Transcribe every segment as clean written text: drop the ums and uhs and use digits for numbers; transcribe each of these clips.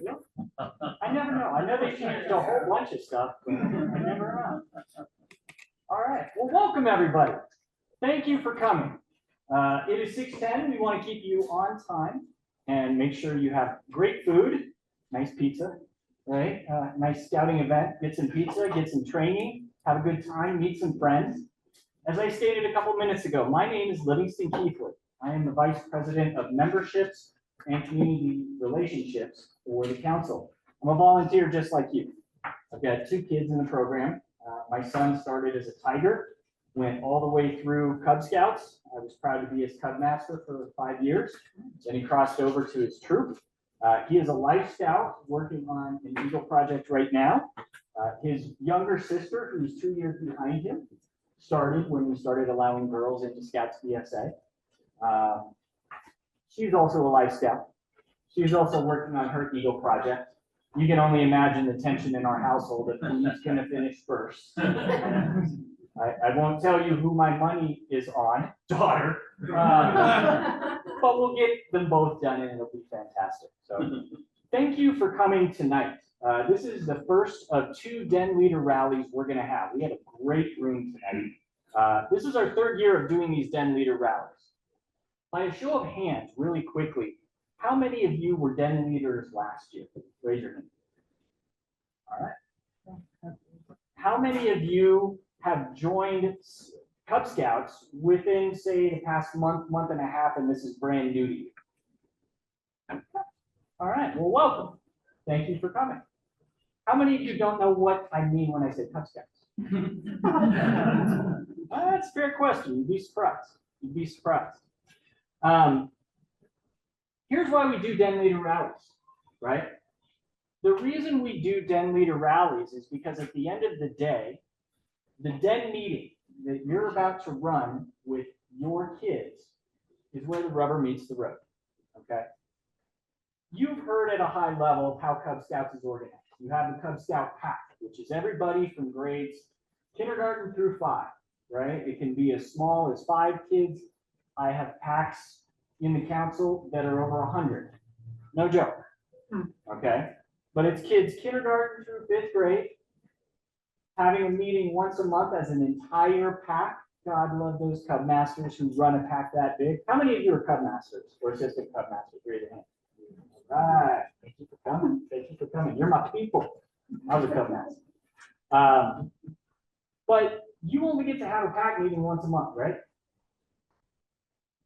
Yep. I never know. I know they changed a whole bunch of stuff, but I never know. All right. Well, welcome everybody. Thank you for coming. It is 6:10. We want to keep you on time and make sure you have great food, nice pizza, right? Nice scouting event. Get some pizza, get some training, have a good time, meet some friends. As I stated a couple minutes ago, my name is Livingston Keithley. I am the Vice President of Memberships and Community Relationships for the council. I'm a volunteer just like you. I've got 2 kids in the program. My son started as a Tiger, went all the way through Cub Scouts. I was proud to be his Cub Master for 5 years. Then he crossed over to his troop. He is a Life Scout working on an Eagle project right now. His younger sister, who's 2 years behind him, started when we started allowing girls into Scouts BSA. She's also a Life Scout. She's also working on her Eagle project. You can only imagine the tension in our household of who's going to finish first. I won't tell you who my money is on, daughter, but we'll get them both done and it'll be fantastic. So thank you for coming tonight. This is the first of 2 Den Leader rallies we're going to have. We had a great room tonight. This is our 3rd year of doing these Den Leader rallies. By a show of hands, really quickly, how many of you were Den Leaders last year? Raise your hand. All right. How many of you have joined Cub Scouts within, say, the past month, month and a half, and this is brand new to you? All right, well, welcome. Thank you for coming. How many of you don't know what I mean when I say Cub Scouts? That's a fair question. You'd be surprised. You'd be surprised. Here's why we do Den Leader rallies, right? The reason we do Den Leader rallies is because at the end of the day, the Den meeting that you're about to run with your kids is where the rubber meets the road, okay? You've heard at a high level of how Cub Scouts is organized. You have the Cub Scout pack, which is everybody from grades kindergarten through 5, right? It can be as small as 5 kids. I have packs in the council that are over 100. No joke, okay? But it's kids kindergarten through 5th grade, having a meeting once a month as an entire pack. God love those Cub Masters who run a pack that big. How many of you are Cub Masters or assistant Cub Masters? Raise your hand. All right, thank you for coming. Thank you for coming. You're my people. I was a Cub Master. But you only get to have a pack meeting once a month, right?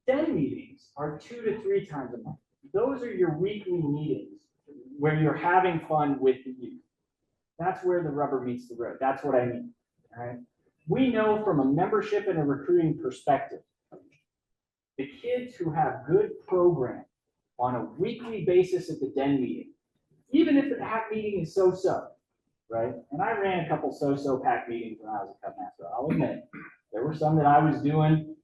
Den meetings are 2 to 3 times a month. Those are your weekly meetings where you're having fun with the youth. That's where the rubber meets the road. That's what I mean. All right. We know from a membership and a recruiting perspective, the kids who have good programming on a weekly basis at the Den meeting, even if the pack meeting is so-so, right? And I ran a couple so-so pack meetings when I was a Cub Master. I'll admit, there were some that I was doing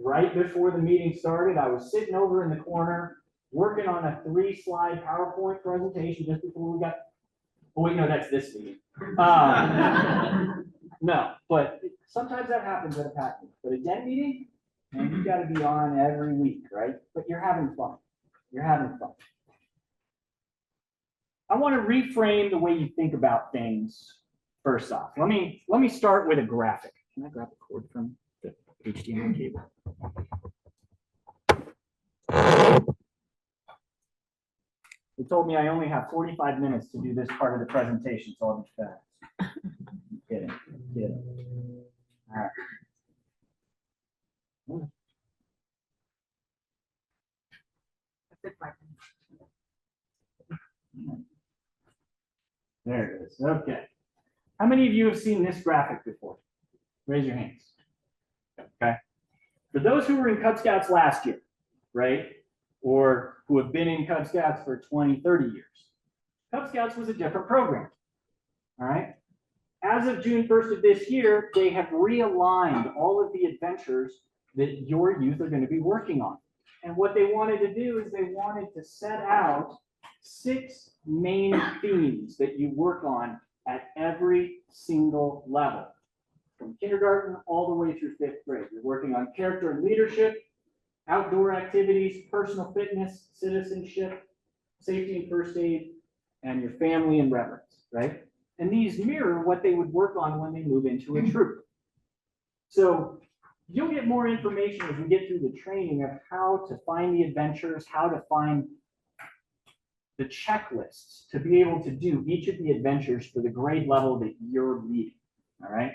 right before the meeting started. I was sitting over in the corner working on a 3-slide PowerPoint presentation just before we got. Oh wait, no, that's this meeting. No, but sometimes that happens at a pack meeting. But a Den meeting, man, you got to be on every week, right? But you're having fun. You're having fun. I want to reframe the way you think about things. First off, let me start with a graphic. Can I grab a cord from the HDMI cable? They told me I only have 45 minutes to do this part of the presentation, so I'll be fast. Kidding. All right. There it is. Okay. How many of you have seen this graphic before? Raise your hands. Okay. For those who were in Cub Scouts last year, right? Or who have been in Cub Scouts for 20, 30 years. Cub Scouts was a different program. All right. As of June 1st of this year, they have realigned all of the adventures that your youth are going to be working on. And what they wanted to do is they wanted to set out 6 main themes that you work on at every single level. From kindergarten all the way through 5th grade. You're working on character and leadership, outdoor activities, personal fitness, citizenship, safety and first aid, and your family and reverence, right? And these mirror what they would work on when they move into a troop. So you'll get more information as we get through the training of how to find the adventures, how to find the checklists to be able to do each of the adventures for the grade level that you're leading, all right?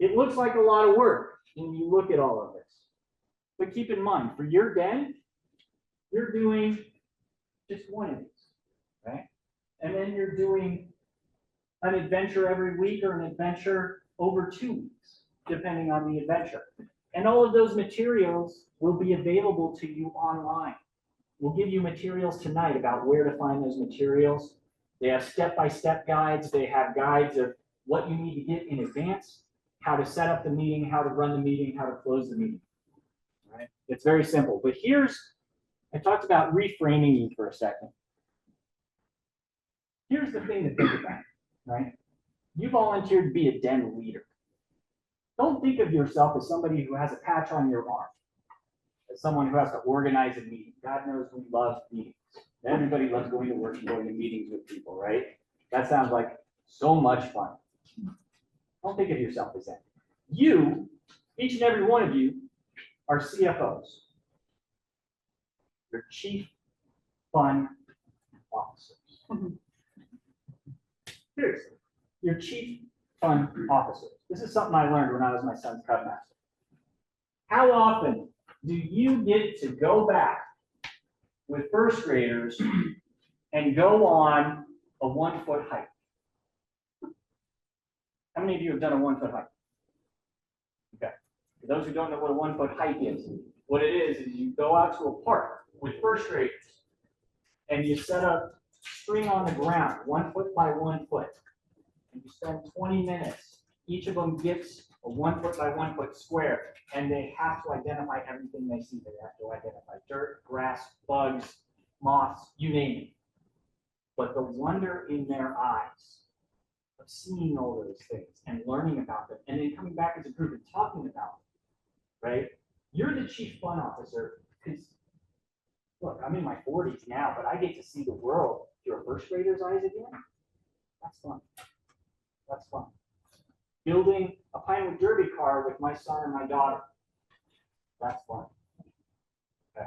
It looks like a lot of work when you look at all of this. But keep in mind, for your den, you're doing just one of these, right? And then you're doing an adventure every week or an adventure over 2 weeks, depending on the adventure. And all of those materials will be available to you online. We'll give you materials tonight about where to find those materials. They have step-by-step guides. They have guides of what you need to get in advance, how to set up the meeting, how to run the meeting, how to close the meeting. All right? It's very simple. But I talked about reframing you for a second. Here's the thing to think about, right? You volunteered to be a den leader. Don't think of yourself as somebody who has a patch on your arm, as someone who has to organize a meeting. God knows we love meetings. Everybody loves going to work and going to meetings with people, right? That sounds like so much fun. Don't think of yourself as that. You, each and every one of you, are CFOs. You're Chief Fun Officers. Seriously, you're Chief Fun Officers. This is something I learned when I was my son's Cub Master. How often do you get to go back with first graders and go on a 1-foot hike? How many of you have done a 1-foot hike? Okay. For those who don't know what a 1-foot hike is, what it is you go out to a park with first graders and you set a string on the ground, 1 foot by 1 foot. And you spend 20 minutes. Each of them gets a 1 foot by 1 foot square, and they have to identify everything they see. They have to identify dirt, grass, bugs, moths, you name it. But the wonder in their eyes of seeing all those things and learning about them, and then coming back as a group and talking about them, right? You're the Chief Fun Officer because, look, I'm in my 40s now, but I get to see the world through a first grader's eyes again. That's fun. That's fun. Building a Pinewood Derby car with my son and my daughter. That's fun. Okay.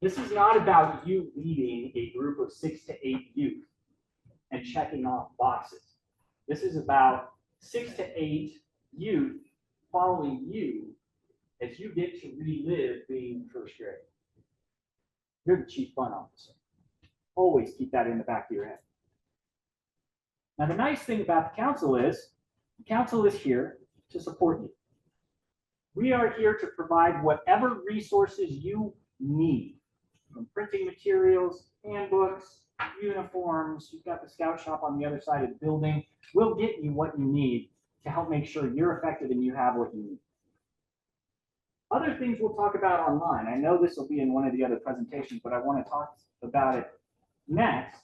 This is not about you leading a group of 6 to 8 youth and checking off boxes. This is about 6 to 8 youth following you as you get to relive being first grade. You're the Chief Fun Officer. Always keep that in the back of your head. Now, the nice thing about the council is here to support you. We are here to provide whatever resources you need, from printing materials, handbooks, uniforms. You've got the scout shop on the other side of the building. We'll get you what you need to help make sure you're effective and you have what you need. Other things we'll talk about online. I know this will be in one of the other presentations, but I want to talk about it next,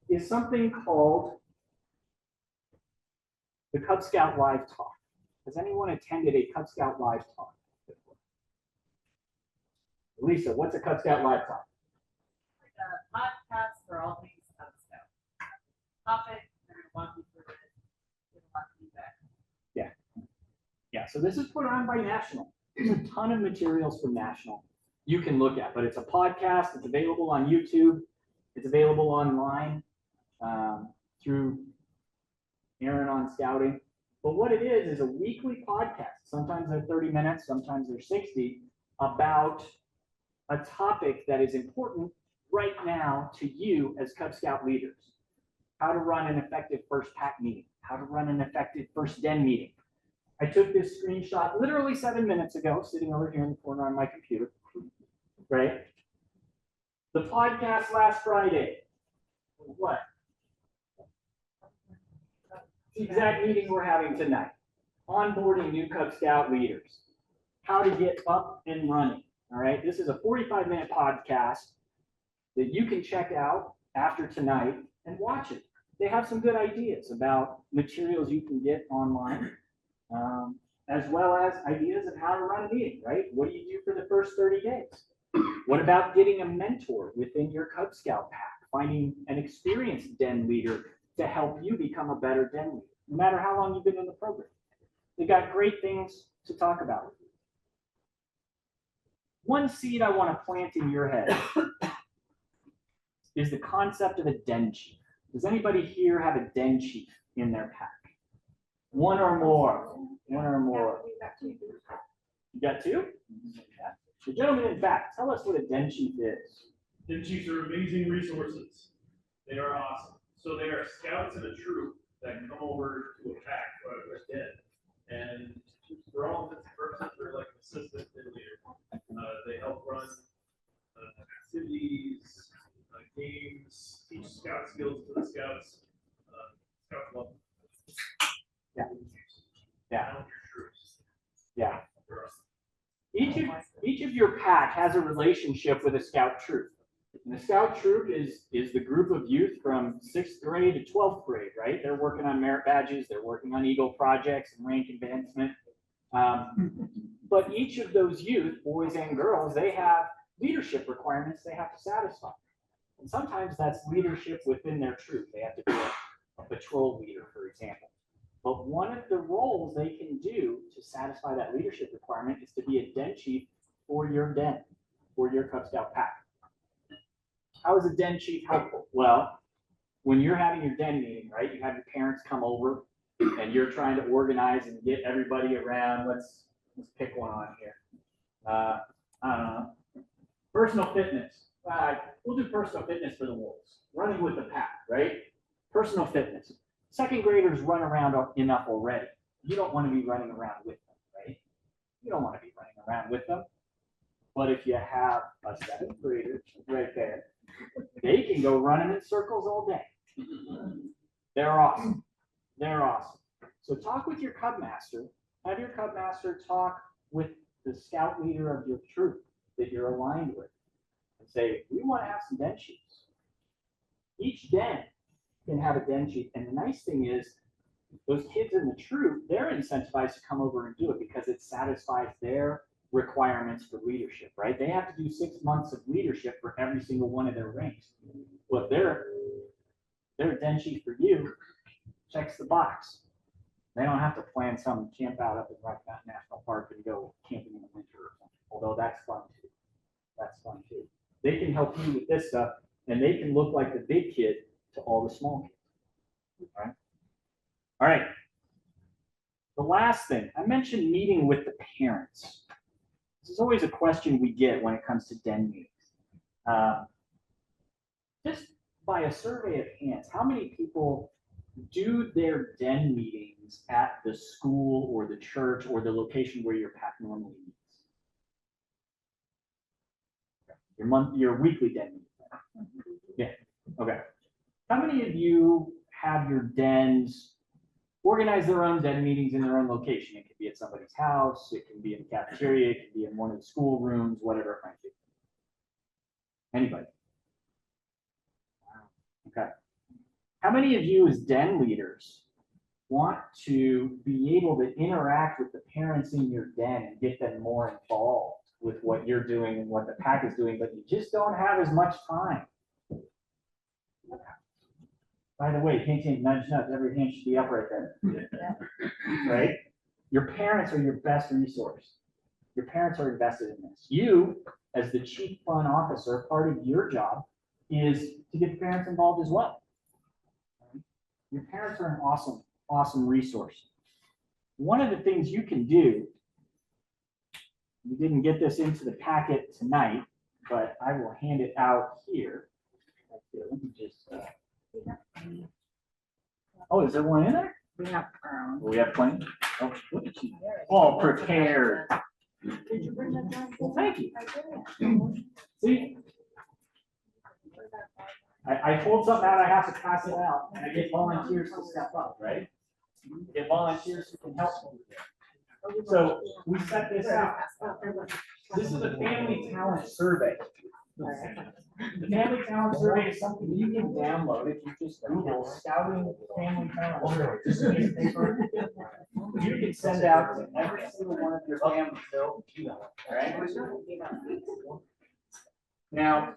is something called the Cub Scout Live Talk. Has anyone attended a Cub Scout Live Talk before? Lisa, what's a Cub Scout Live Talk? Like a podcast for all things Cub Scout. Topic, they're going to walk you through it, give a lot of feedback. Yeah, so this is put on by National. There's a ton of materials from National you can look at, but it's a podcast. It's available on YouTube. It's available online through Aaron on Scouting. But what it is a weekly podcast. Sometimes they're 30 minutes, sometimes they're 60, about a topic that is important right now to you as Cub Scout leaders. How to run an effective first pack meeting, how to run an effective first den meeting. I took this screenshot literally 7 minutes ago, sitting over here in the corner on my computer, right? The podcast last Friday. What? The exact meeting we're having tonight. Onboarding new Cub Scout leaders. How to get up and running. All right. This is a 45-minute podcast that you can check out after tonight and watch it. They have some good ideas about materials you can get online, as well as ideas of how to run a meeting, right? What do you do for the first 30 days? What about getting a mentor within your Cub Scout pack finding an experienced den leader to help you become a better den leader, no matter how long you've been in the program. They got great things to talk about with you. One seed I want to plant in your head is the concept of a den chief. Does anybody here have a den chief in their pack? One or more. One or more. You got two? The gentleman in back, tell us what a den chief is. Den chiefs are amazing resources. They are awesome. So they are scouts in a troop that come over to a pack or a den. And for all intents and purposes, they're like an assistant den leader. They help run activities, games, teach scout skills to the scouts. Scouts love them. Yeah. Yeah. Help your troops. Yeah. They're awesome. Each of your pack has a relationship with a scout troop. And the scout troop is the group of youth from 6th grade to 12th grade, right? They're working on merit badges, they're working on Eagle projects and rank advancement. But each of those youth, boys and girls, they have leadership requirements they have to satisfy. And sometimes that's leadership within their troop. They have to be a patrol leader, for example. But one of the roles they can do to satisfy that leadership requirement is to be a den chief for your den, for your Cub Scout pack. How is a den chief helpful? Well, when you're having your den meeting, right, you have your parents come over and you're trying to organize and get everybody around. Let's pick one on here. I don't know. Personal fitness. We'll do personal fitness for the wolves. Running with the pack, right? Personal fitness. 2nd graders run around enough already. You don't want to be running around with them, right? You don't want to be running around with them. But if you have a 7th grader right there, they can go running in circles all day. They're awesome. They're awesome. So talk with your Cub Master. Have your Cub Master talk with the scout leader of your troop that you're aligned with. And say, we want to have some den chiefs. Each den can have a den chief. And the nice thing is, those kids in the troop, they're incentivized to come over and do it because it satisfies their requirements for leadership, right? They have to do 6 months of leadership for every single one of their ranks. Well, if they're a den chief for you, checks the box. They don't have to plan some camp out up in Rocky Mountain National Park and go camping in the winter or something, although that's fun too. That's fun too. They can help you with this stuff, and they can look like the big kid to all the small kids. All right. All right. The last thing, I mentioned meeting with the parents. This is always a question we get when it comes to den meetings. Just by a survey of hands, how many people do their den meetings at the school or the church or the location where your pack normally meets? Your weekly den meeting. Yeah. Okay. How many of you have your dens organize their own den meetings in their own location? It could be at somebody's house, it can be in the cafeteria, it can be in one of the school rooms, whatever it might be. Anybody? Okay. How many of you as den leaders want to be able to interact with the parents in your den and get them more involved with what you're doing and what the pack is doing, but you just don't have as much time? By the way, hint, hint, nudge, nudge, every hand should be up right there. Right? Your parents are your best resource. Your parents are invested in this. You, as the chief fun officer, part of your job is to get the parents involved as well. Your parents are an awesome, awesome resource. One of the things you can do, we didn't get this into the packet tonight, but I will hand it out here. Let me just, oh, is there one in there? We have, We have plenty. Oh, look at you. All prepared. did you bring that down? Well, thank you. I did. See, I pulled something out, I have to pass it out, and I get volunteers to step up, right? Get volunteers who can help me. So we set this out. This is a family talent survey. The family talent survey is something you can download if you just Google Scouting Family Talent Survey. Just a piece of paper. You can send out to every single one of your families. All right? Now,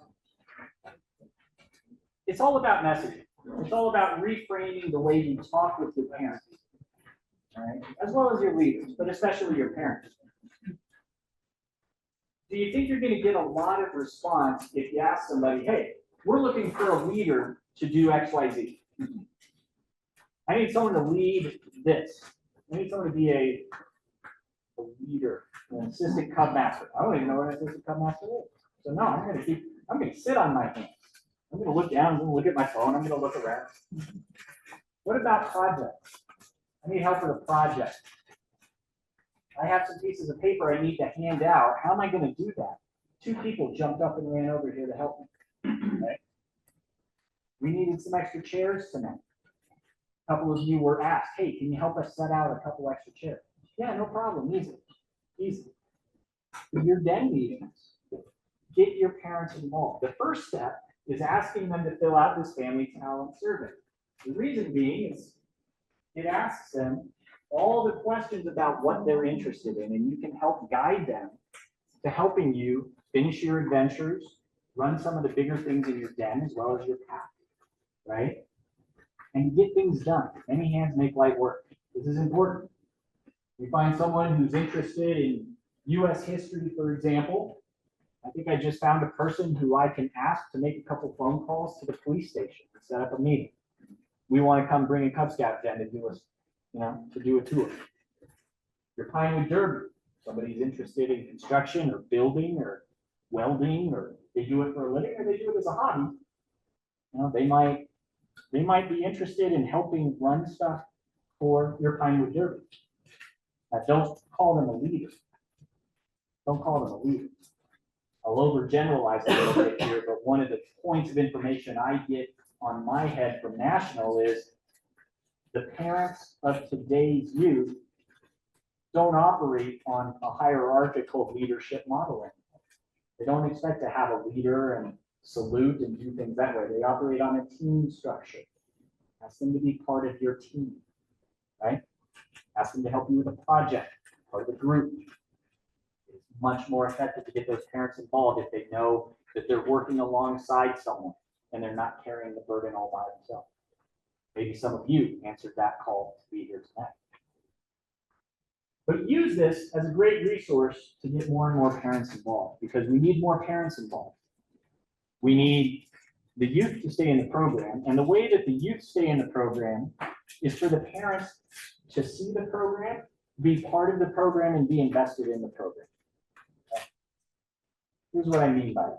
it's all about messaging. It's all about reframing the way you talk with your parents. All right, as well as your leaders, but especially your parents. Do you think you're gonna get a lot of response if you ask somebody, hey, we're looking for a leader to do X, Y, Z. I need someone to lead this. I need someone to be a leader, an assistant cub master. I don't even know what an assistant cub master is. So no, I'm gonna sit on my hands. I'm gonna look down, I'm gonna look at my phone, I'm gonna look around. What about projects? I need help with a project. I have some pieces of paper I need to hand out. How am I gonna do that? 2 people jumped up and ran over here to help me. Right? We needed some extra chairs tonight. A couple of you were asked, hey, can you help us set out a couple extra chairs? Yeah, no problem, easy, easy. Your den meetings, get your parents involved. The first step is asking them to fill out this family talent survey. The reason being is it asks them all the questions about what they're interested in, and you can help guide them to helping you finish your adventures, run some of the bigger things in your den as well as your pack, right? And get things done. Many hands make light work. This is important. You find someone who's interested in US history, for example. I think I just found a person who I can ask to make a couple phone calls to the police station and set up a meeting. We want to come bring a Cub Scout den to do to do a tour. Your Pinewood Derby, somebody's interested in construction or building or welding, or they do it for a living or they do it as a hobby. They might be interested in helping run stuff for your Pinewood Derby. Now, don't call them a leader. Don't call them a leader. I'll overgeneralize a little bit here, but one of the points of information I get on my head from National is the parents of today's youth don't operate on a hierarchical leadership model anymore. They don't expect to have a leader and salute and do things that way. They operate on a team structure. Ask them to be part of your team, right? Ask them to help you with a project, part of the group. It's much more effective to get those parents involved if they know that they're working alongside someone and they're not carrying the burden all by themselves. Maybe some of you answered that call to be here tonight. But use this as a great resource to get more and more parents involved, because we need more parents involved. We need the youth to stay in the program, and the way that the youth stay in the program is for the parents to see the program, be part of the program, and be invested in the program. Okay. Here's what I mean by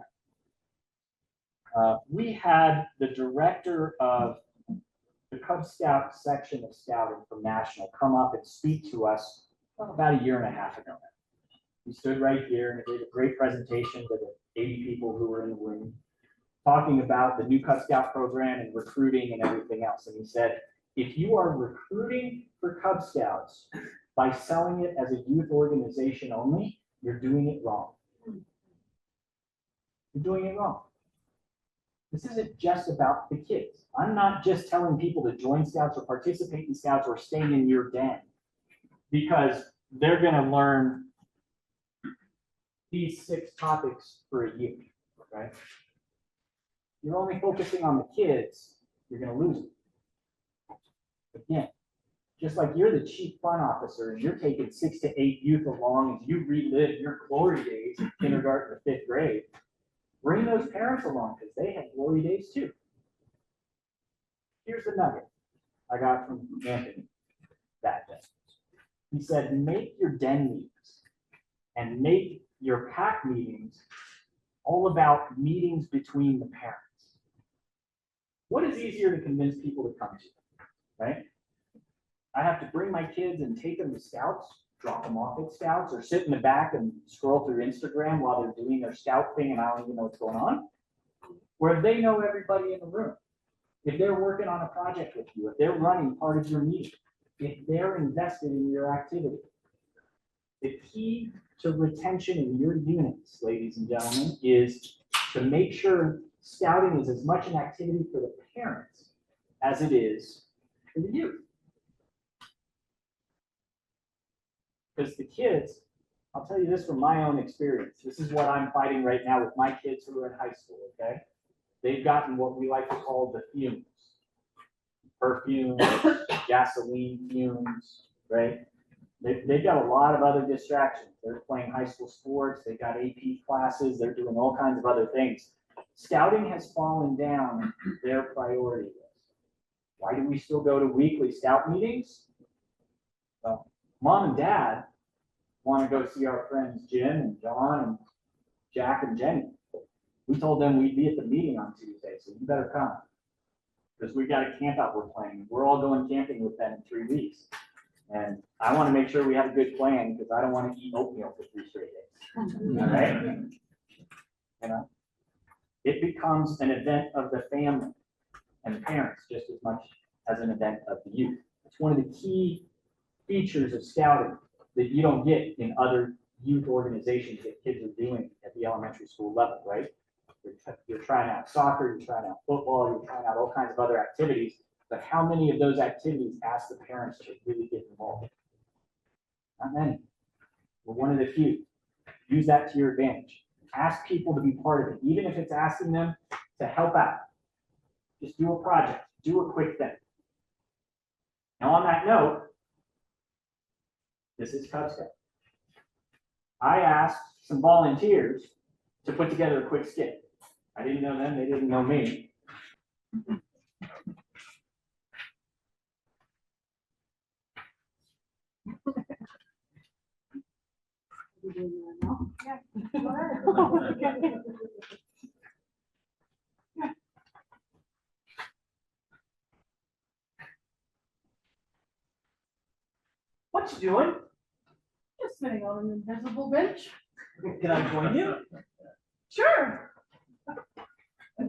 that. We had the director of the Cub Scout section of Scouting from National come up and speak to us about a year and a half ago. He stood right here and gave a great presentation to the 80 people who were in the room, talking about the new Cub Scout program and recruiting and everything else. And he said, if you are recruiting for Cub Scouts by selling it as a youth organization only, you're doing it wrong. You're doing it wrong. This isn't just about the kids. I'm not just telling people to join Scouts or participate in Scouts or stay in your den because they're going to learn these 6 topics for a year, right? You're only focusing on the kids, you're going to lose them. Again, just like you're the chief fun officer and you're taking 6 to 8 youth along as you relive your glory days in kindergarten or 5th grade, bring those parents along because they have glory days too. Here's the nugget I got from Anthony that day. He said, make your den meetings and make your pack meetings all about meetings between the parents. What is easier to convince people to come to, right? I have to bring my kids and take them to Scouts, drop them off at Scouts, or sit in the back and scroll through Instagram while they're doing their Scout thing and I don't even know what's going on. Where they know everybody in the room. If they're working on a project with you, if they're running part of your meeting, if they're invested in your activity. The key to retention in your units, ladies and gentlemen, is to make sure Scouting is as much an activity for the parents as it is for the youth. Because the kids, I'll tell you this from my own experience. This is what I'm fighting right now with my kids who are in high school, okay? they've gotten what we like to call the fumes. Perfumes, gasoline fumes, right? They've got a lot of other distractions. They're playing high school sports, they've got AP classes, they're doing all kinds of other things. Scouting has fallen down their priority list. Why do we still go to weekly scout meetings? Well, mom and dad want to go see our friends Jim and John and Jack and Jenny. We told them we'd be at the meeting on Tuesday, so you better come. Because we got a camp out we're planning. We're all going camping with them in 3 weeks. And I want to make sure we have a good plan because I don't want to eat oatmeal for 3 straight days. All right? You know, it becomes an event of the family and the parents just as much as an event of the youth. It's one of the key features of scouting that you don't get in other youth organizations that kids are doing at the elementary school level, right? You're trying out soccer, you're trying out football, you're trying out all kinds of other activities, but how many of those activities ask the parents to really get involved? Not many. We're one of the few. Use that to your advantage. Ask people to be part of it, even if it's asking them to help out. Just do a project, do a quick thing. Now on that note, this is Cub Scout. I asked some volunteers to put together a quick skit. I didn't know them, they didn't know me. What you doing? Just sitting on an invisible bench. Can I join you? Sure. Hey,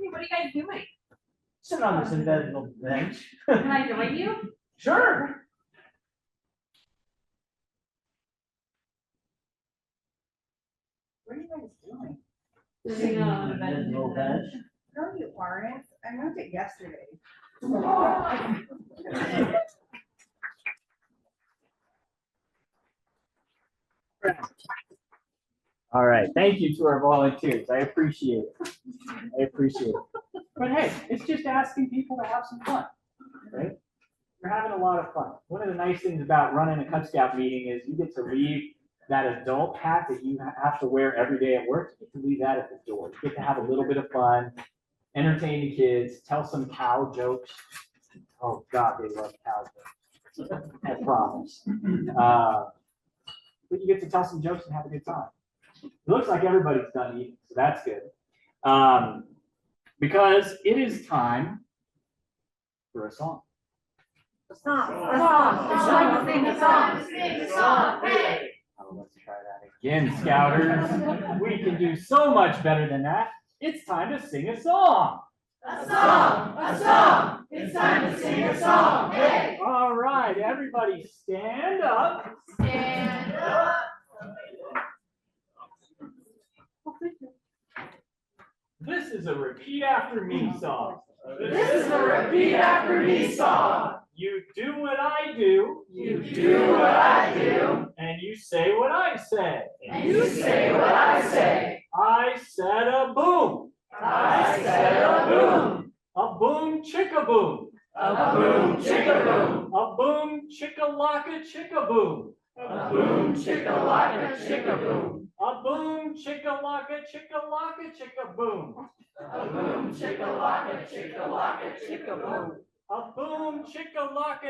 what are you guys doing? Sit on this invisible bench. Can I join you? Sure. What are you guys doing? Sitting on an invisible bench. No, you aren't. I moved it yesterday. All right, thank you to our volunteers. I appreciate it. I appreciate it. But hey, it's just asking people to have some fun, right? You're having a lot of fun. One of the nice things about running a Cub Scout meeting is you get to leave that adult hat that you have to wear every day at work. You get to leave that at the door. You get to have a little bit of fun, entertain the kids, tell some cow jokes. Oh God, they love cow jokes. I promise. But you get to tell some jokes and have a good time. It looks like everybody's done eating, so that's good. Because it is time for a song. It's not. It's time to sing a song. Sing a song. Hey. Oh, let's try that again, Scouters. We can do so much better than that. It's time to sing a song. A song. A song. It's time to sing a song. Hey. All right, everybody stand up. Stand up. This is a repeat after me song. This is a repeat after me song. You do what I do. You do what I do. And you say what I say. And you say what I say. I said a boom. I said a boom. A boom chicka boom. A boom chicka boom. A boom chicka laka chicka boom. A boom chicka laka chicka boom. A boom chicka laka chicka boom. A boom chicka laka chicka boom. A boom chicka laka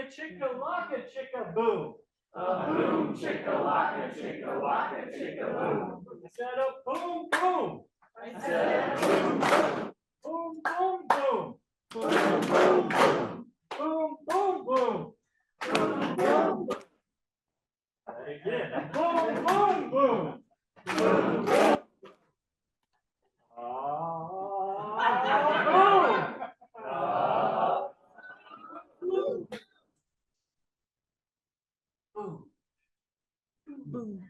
chicka boom. A boom chicka laka chicka boom. I said a boom boom. I said boom boom. Boom boom boom. Boom boom boom. Boom boom boom. Boom boom boom. Again. Boom boom boom. Boom boom. Boom.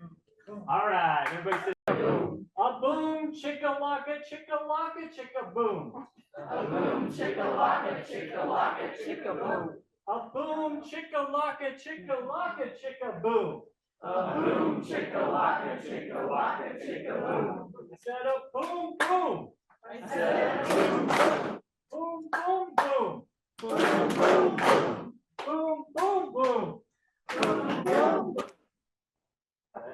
All right, everybody say a boom chicka chicka boom. A boom chicka laka chicka boom. A boom chicka chicka boom. A boom chicka laka chicka boom. I said a boom boom. I said boom, boom. Boom, boom, boom. Boom, boom, boom. Boom, boom, boom. Boom, boom, boom.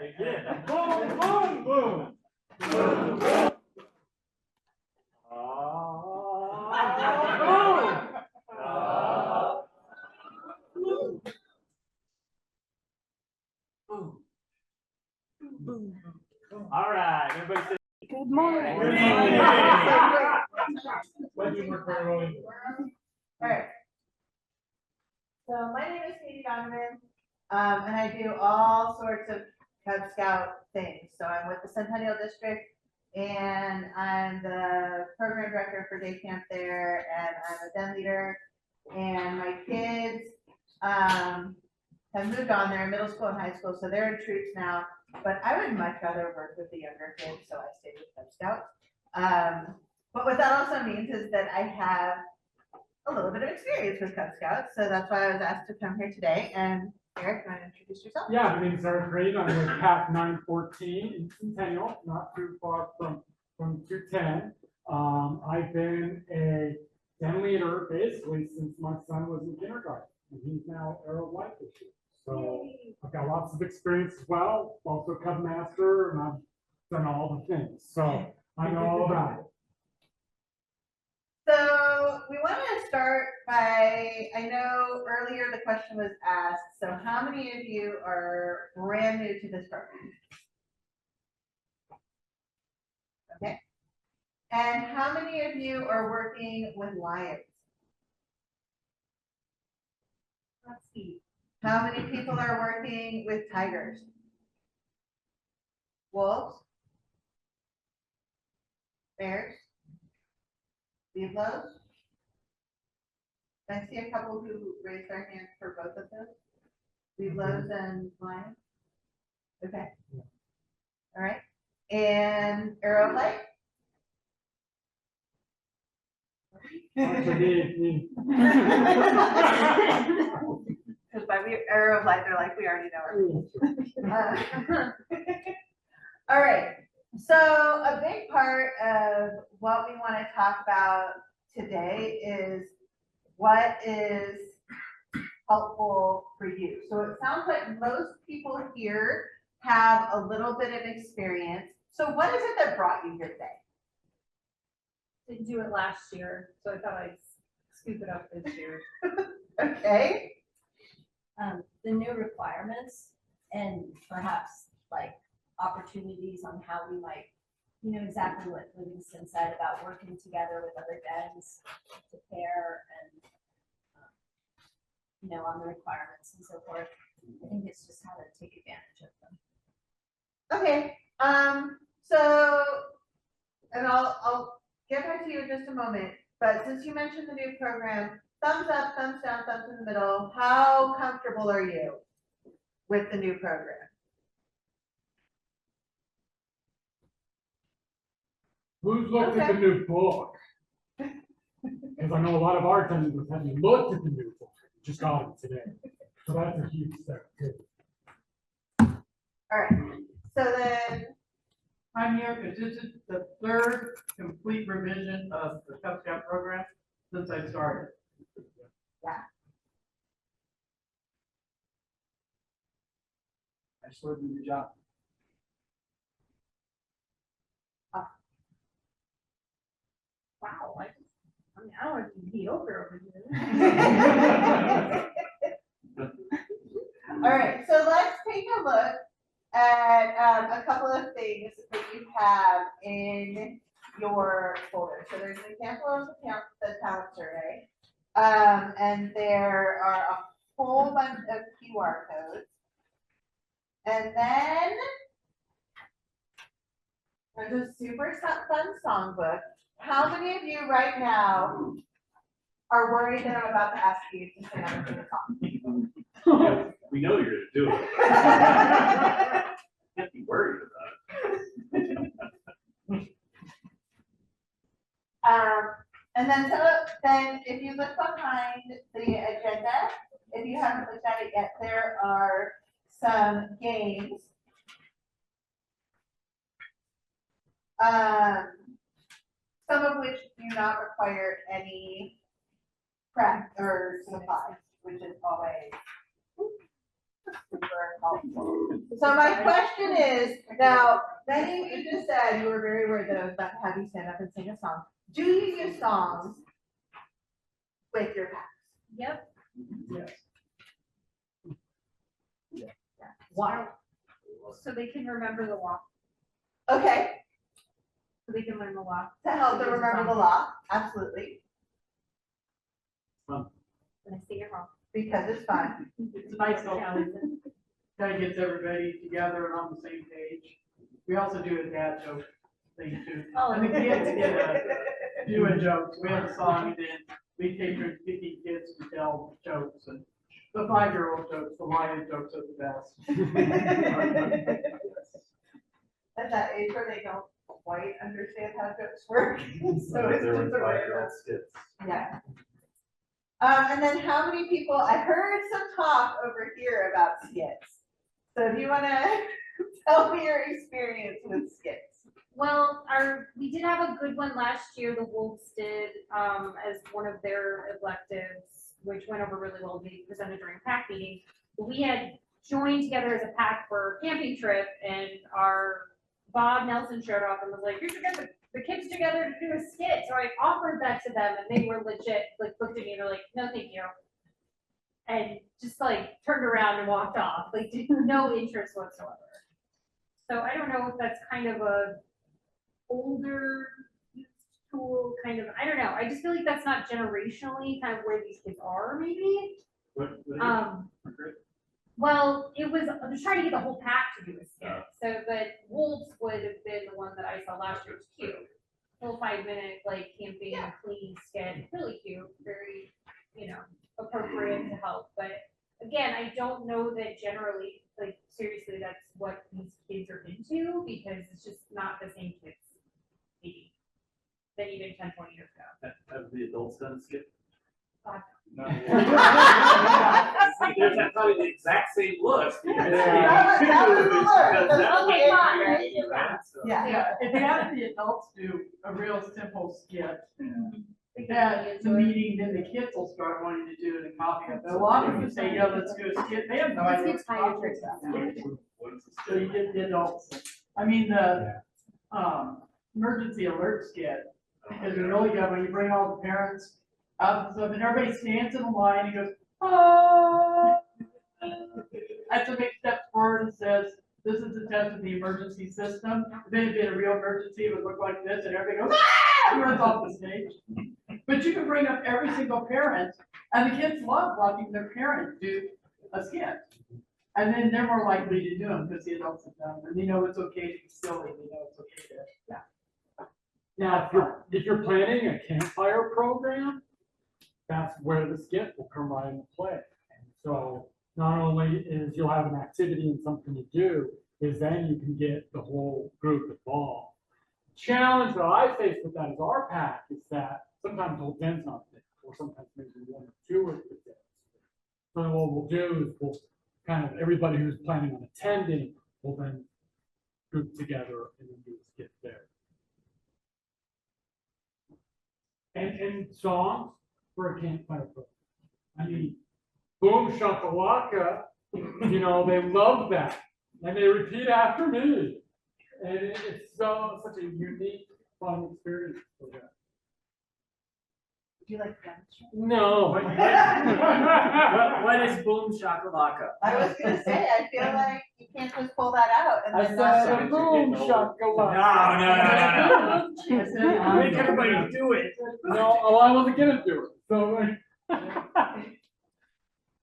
Again. Boom, boom, boom. Boom, boom. All right, everybody say. Good morning. Good morning. When you were growing. Alright. So my name is Katie Donovan, and I do all sorts of Cub Scout things. So I'm with the Centennial District, and I'm the program director for day camp there, and I'm a den leader. And my kids, have moved on. They're in middle school and high school, so they're in troops now. But I would much rather work with the younger kids, so I stayed with Cub Scouts. But what that also means is that I have a little bit of experience with Cub Scouts, so that's why I was asked to come here today. And Eric, you want to introduce yourself? Yeah, my name is Eric Reed. I'm with PAC 914 in Centennial, not too far from 210. I've been a den leader basically since my son was in kindergarten, and he's now Arrow of Light this year. So I've got lots of experience as well, also Cub Master, and I've done all the things. So I know all about it. So we want to start by, I know earlier the question was asked, so how many of you are brand new to this program? Okay. And how many of you are working with lions? Let's see. How many people are working with tigers? Wolves? Bears? Webelos? I see a couple who raised their hands for both of those. Webelos and lions? Okay. All right. And Arrow Light? For me, Because by Arrow of Light, they're like, we already know her. All right. So a big part of what we want to talk about today is what is helpful for you. So it sounds like most people here have a little bit of experience. So what is it that brought you here today? Didn't do it last year, so I thought I'd scoop it up this year. Okay. The new requirements and perhaps like opportunities on how we might, exactly what Livingston said about working together with other dens to pair and, on the requirements and so forth. I think it's just how to take advantage of them. Okay. So, and I'll get back to you in just a moment, but since you mentioned the new program, thumbs up, thumbs down, thumbs in the middle, how comfortable are you with the new program? who's looked at the new book? Because I know a lot of our attendants haven't looked at the new book, just got it today. So that's a huge step too. All right, so then, I'm here because this is the third complete revision of the Cub Scout program since I started. I just want to do your job. Wow, I don't want to be mediocre over here. all right, so let's take a look at a couple of things that you have in your folder. So there's an example of the talent survey, and there are a whole bunch of QR codes. And then there's a super fun songbook. How many of you right now are worried that I'm about to ask you to sing on the song? Yeah, we know you're gonna do it. Can't be worried about it. And then if you look behind the agenda, if you haven't looked at it yet, there are some games. some of which do not require any prep or supplies, which is always super helpful. So my question is, now, many of you just said you were very worried that I was about to have you stand up and sing a song. Do you use songs with your packs? Yep. Why? So they can remember the law, Okay, so they can learn the law. to help them remember the law, absolutely, When I sing it wrong. because it's fun. It's a nice little, kind of gets everybody together and on the same page. We also do a dad joke thing too. Oh. And the kids get do a joke. We have a song and then we take turns picking kids to tell jokes, and the 5-year-old jokes, the lion jokes are the best. At that age where they don't quite understand how jokes work, so it's just a random. Yeah. And then how many people, I heard some talk over here about skits. So if you wanna tell me your experience with skits. Well, we did have a good one last year, the Wolves did, as one of their electives, which went over really well, they presented during PAC meeting. We had joined together as a PAC for a camping trip, and our Bob Nelson showed up and was like, you should get the kids together to do a skit, so I offered that to them, and they were legit, like, looked at me, and they're like, no, thank you. And just like turned around and walked off, like, no interest whatsoever. So I don't know if that's kind of a older tool, kind of, I don't know, I just feel like that's not generationally kind of where these kids are, maybe. Well, I was trying to get the whole pack to do a skit, so, but Wolves would have been the one that I saw last year, it was cute. Full 5-minute, like, camping, clean skit, really cute, very, appropriate to help, but again, I don't know that generally, like, seriously, that's what these kids are into, because it's just not the same kids, maybe, than even 10, 20 years ago. Have the adults done skit? God. No. There's probably the exact same looks. Okay, fine. Yeah. If you have the adults do a real simple skit, at the meeting, then the kids will start wanting to do it and copy it. But a lot of them say, yeah, let's do a skit. They have no idea. Let's get what tired to tricks copy. So you get the adults. I mean, the, emergency alert skit, because they're really good when you bring all the parents up and stuff, and everybody stands in a line and goes, oh. And somebody steps forward and says, this is the test of the emergency system. Then it'd be a real emergency, it would look like this, and everybody goes, ah, and runs off the stage. But you can bring up every single parent, and the kids love watching their parents do a skit. And then they're more likely to do them because the adults have done them, and they know it's okay to be silly, they know it's okay to, yeah. Now, if you're planning a campfire program, that's where the skit will come right into play. And so not only is you'll have an activity and something to do, is then you can get the whole group involved. Challenge that I face with that as our pack is that sometimes the whole den's not big, or sometimes maybe 1 or 2 are the dens. So what we'll do is we'll kind of, everybody who's planning on attending will then group together and then do a skit there. And songs for a campfire program. I mean, Boom Shakalaka, they love that. And they repeat after me. And it's such a unique, fun experience for them. Would you like to demonstrate? No. What is Boom Shakalaka? I was gonna say, I feel like you can't just pull that out and I then not. said Boom Shakalaka. No. I said, Make everybody do it. No, oh, I wasn't gonna do it. So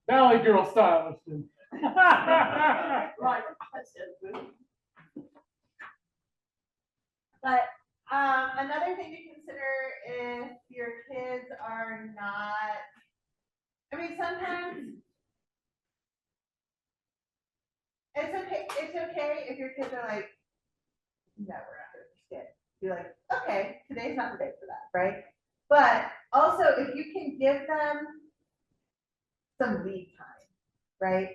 Valley Girl style. right, that's it. But, another thing to consider if your kids are not, I mean, sometimes it's okay if your kids are like, no, we're not doing a skit. You're like, okay, today's not the day for that, right? But also, if you can give them some lead time, right?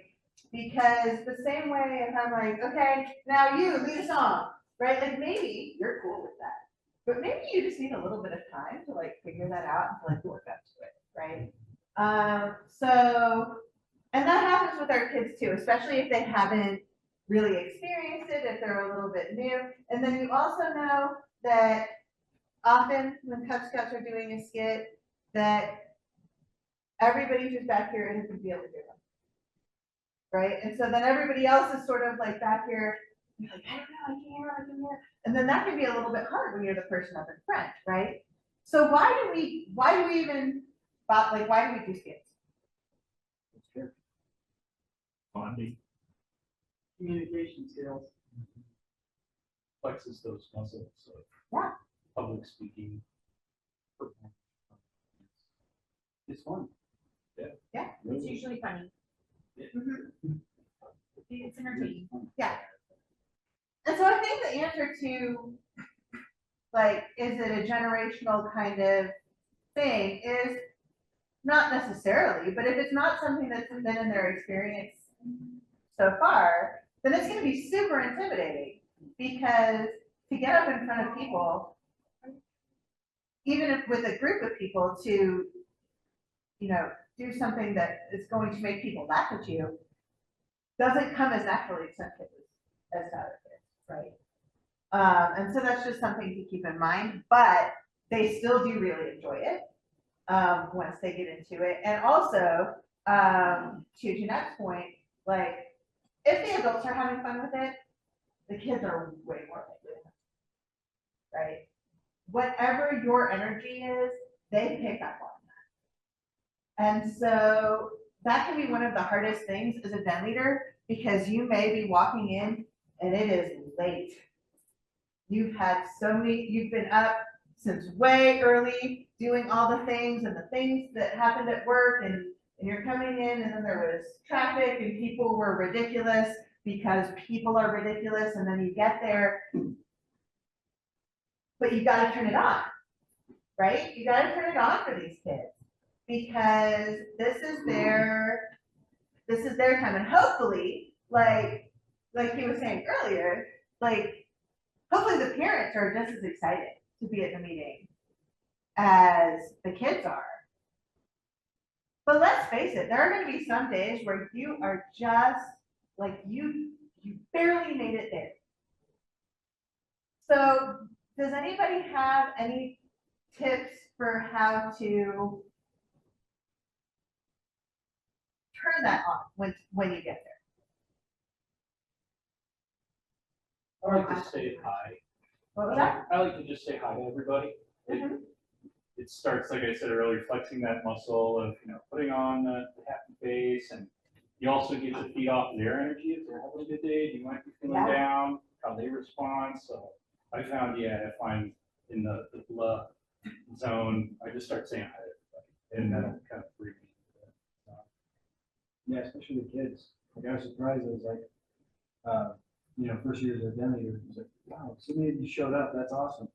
Because the same way if I'm like, okay, now you lead a song, right? Like maybe you're cool with that. But maybe you just need a little bit of time to like figure that out and to like work up to it, right? So, and that happens with our kids too, especially if they haven't really experienced it, if they're a little bit new. And then you also know that often when Cub Scouts are doing a skit, that everybody who's back here isn't gonna be able to do them. Right? And so then everybody else is sort of like back here, you're like, I don't know, I can't hear. And then that can be a little bit hard when you're the person up in front, right? So why do we even, why do we do skits? Bonding. Communication skills. Flexes those muscles of Yeah. public speaking. It's fun. Yeah. It's usually funny. Mhm. It's entertaining. Yeah. And so I think the answer to, like, is it a generational kind of thing is not necessarily, but if it's not something that's been in their experience so far, then it's gonna be super intimidating, because to get up in front of people, even if with a group of people, to, you know, do something that is going to make people laugh at you, doesn't come as naturally to some kids as to other kids, right? And so that's just something to keep in mind, but they still do really enjoy it, once they get into it. And also, to Jeanette's point, like, if the adults are having fun with it, the kids are way more likely to, right? Whatever your energy is, they pick up on that. And so that can be one of the hardest things as a den leader, because you may be walking in and it is late. You've been up since way early, doing all the things and the things that happened at work, and you're coming in, and then there was traffic and people were ridiculous because people are ridiculous, and then you get there, but you gotta turn it on, right? You gotta turn it on for these kids, because this is their time, and hopefully, like he was saying earlier, like, hopefully the parents are just as excited to be at the meeting as the kids are. But let's face it, there are gonna be some days where you are just, like, you barely made it there. So, does anybody have any tips for how to turn that on when you get there? I like to say hi. What was that? I like to just say hi to everybody. Mhm. It starts, like I said earlier, flexing that muscle of, putting on the happy face, and you also get to feed off their energy. If they're having a good day, you might be feeling Yeah. down, how they respond. So I found, in the blah zone, I just start saying hi to everybody, and that'll kind of freak me. Yeah, especially the kids. Like, I was surprised. I was like, first year as a den leader, I was like, wow, so many of you showed up. That's awesome.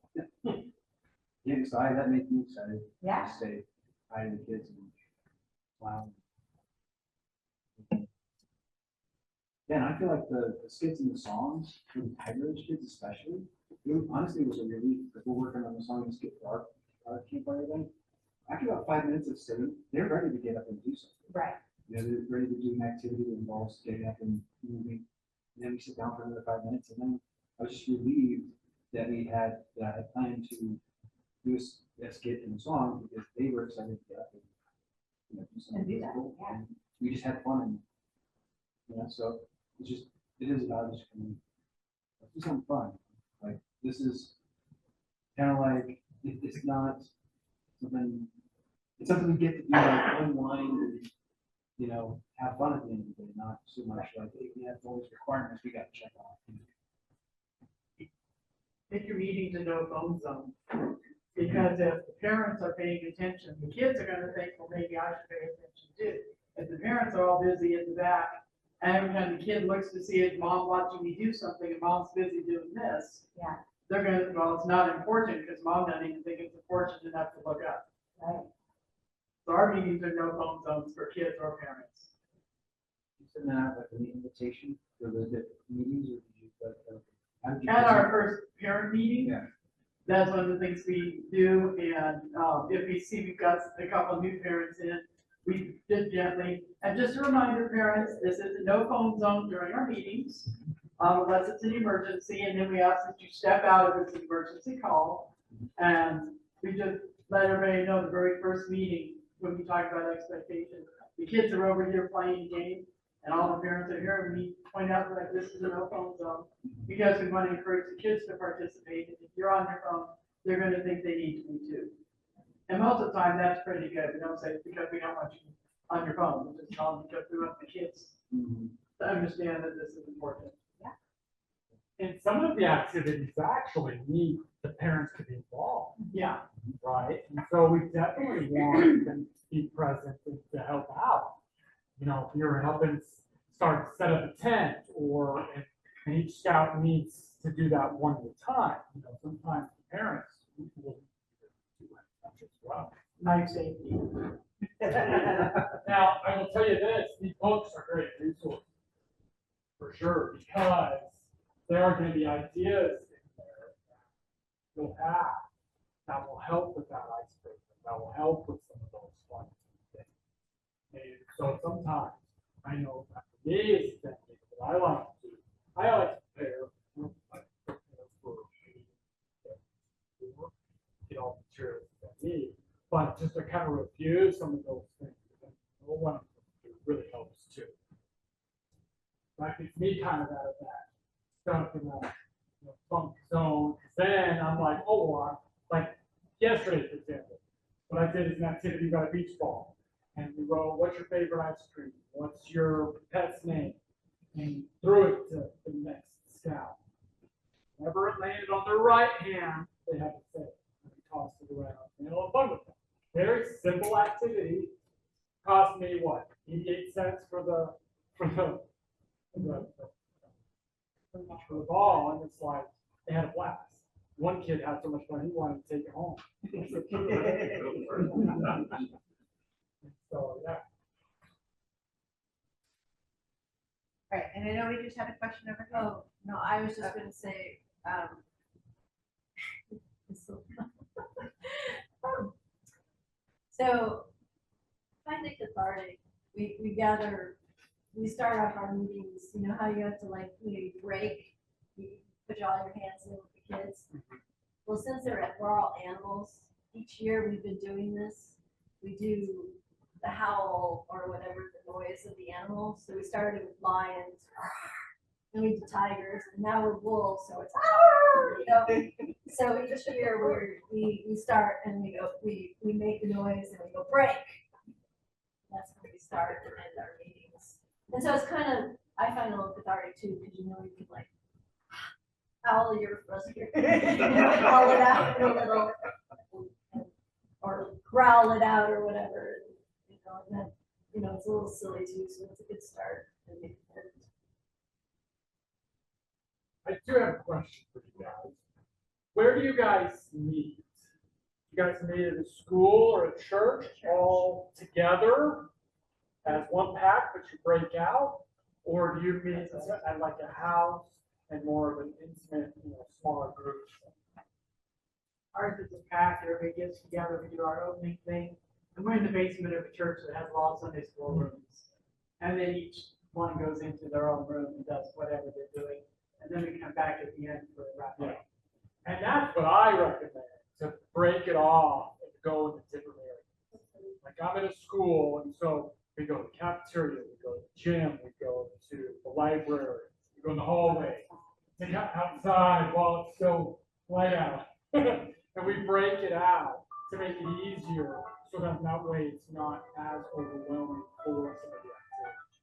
Getting excited, that makes me excited. Yeah. To say hi to the kids and wow. Yeah, and I feel like the skits and the songs for the Tiger Age kids especially, honestly, it was a relief. Like, we're working on the song and skit for our campfire event. After about 5 minutes of sitting, they're ready to get up and do something. Right. They're ready to do an activity that involves getting up and moving. And then we sit down for another 5 minutes, and then I was just relieved that I had planned to do a skit and a song, because they were excited to get up and do something And do that, physical, yeah. and we just had fun, and so it is about just let's do something fun. Like, this is kind of like it's not something. It's something we get to do, like, unwind and have fun at the end of the day, not so much like, hey, we have all these requirements we got to check off. Make your meetings a no phone zone. Because if the parents are paying attention, the kids are gonna think, well, maybe I should pay attention too. If the parents are all busy in the back, and every time the kid looks to see his mom watching me do something and mom's busy doing this. Yeah. They're gonna, well, it's not important because mom doesn't even think it's important enough to look up. Right. So our meetings are no phone zones for kids or parents. You send that out like an invitation for the different meetings, or did you? How did you At our present? first parent meeting, Yeah. that's one of the things we do, and, if we see we've got a couple new parents in, we just gently, and just a reminder, parents, this is a no phone zone during our meetings, unless it's an emergency, and then we ask that you step out if it's an emergency call. And we just let everybody know the very first meeting, when we talk about expectations, the kids are over here playing a game, and all the parents are here, and we point out that this is a no phone zone, because we want to encourage the kids to participate. If you're on your phone, they're gonna think they need to be too. And most of the time, that's pretty good. We don't say it's because we don't want you on your phone, we just tell them because we want the kids to understand that this is important. And some of the activities actually need the parents to be involved, Yeah, right? And so we definitely want them to be present and to help out. You know, if you're helping start, set up a tent, or if and each scout needs to do that one at a time, you know, sometimes the parents will do that as well. knife safety. Now, I will tell you this, these books are great resources, for sure, because there are gonna be ideas in there that you'll have that will help with that icebreaker, that will help with some of those fun things. And so sometimes, I know that for me, is exactly what I like to do. I like to prepare, like, for get all the materials that I need, but just to kind of review some of those things, no one really helps too. That gets me kind of out of that stuff in that, you know, funk zone. Then I'm like, oh, well, like yesterday, for example, what I did is an activity about a beach ball. And we wrote, what's your favorite ice cream? What's your pet's name? And threw it to the next scout. Whenever it landed on their right hand, they had to say it. And we tossed it around. And they had fun with it. Very simple activity. Cost me what? 88 cents for the ball, and it's like they had a blast. One kid had so much fun, he wanted to take it home. So, yeah. Right, and I know we just had a question over here. Oh, no, I was just gonna say, so, kind of cathartic, we gather, we start off our meetings, you know how you have to like, you break, you put all your hands in with the kids. Well, since we're all animals, each year we've been doing this, we do the howl or whatever, the noise of the animals. So we started with lions, and we did tigers, and now we're wolves, so it's, you know. So each year we start and we go, we make the noise and we go break. That's when we start and end our meetings. And so it's kind of, I find it a little cathartic too, because you know you can like howl your frustration, howl it out in a little, or growl it out or whatever. You know, and then, you know, it's a little silly too, so it's a good start. I do have a question for you guys. Where do you guys meet? You guys meet at a school or a church all together as one pack, but you break out? Or do you meet at like a house and more of an intimate, you know, smaller group? Ours is a pack, everybody gets together, we do our opening thing, and we're in the basement of a church that has a lot of Sunday school rooms. And then each one goes into their own room and does whatever they're doing, and then we come back at the end for a wrap up. And that's what I recommend, to break it off and go into different areas. Like I'm in a school, and so we go to the cafeteria, we go to the gym, we go to the library, we go in the hallway, take out outside while it's still light out. And we break it out to make it easier, so that way it's not as overwhelming for some of the activities.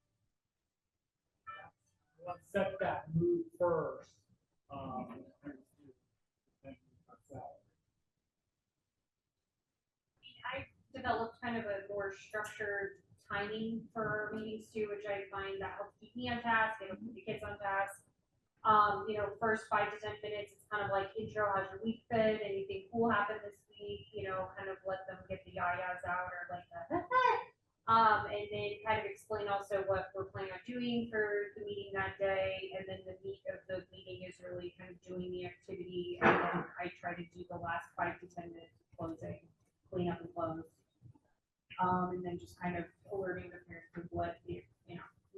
Let's set that mood first. I developed kind of a more structured timing for meetings too, which I find that helps keep me on task and keep the kids on task. You know, first 5 to 10 minutes, it's kind of like intro, how's your week been? Anything cool happened this week? You know, kind of let them get the yayas out or like the and then kind of explain also what we're planning on doing for the meeting that day. And then the meat of the meeting is really kind of doing the activity, and then I try to do the last 5 to 10 minutes of closing, clean up and close. And then just kind of alerting the parents of what the,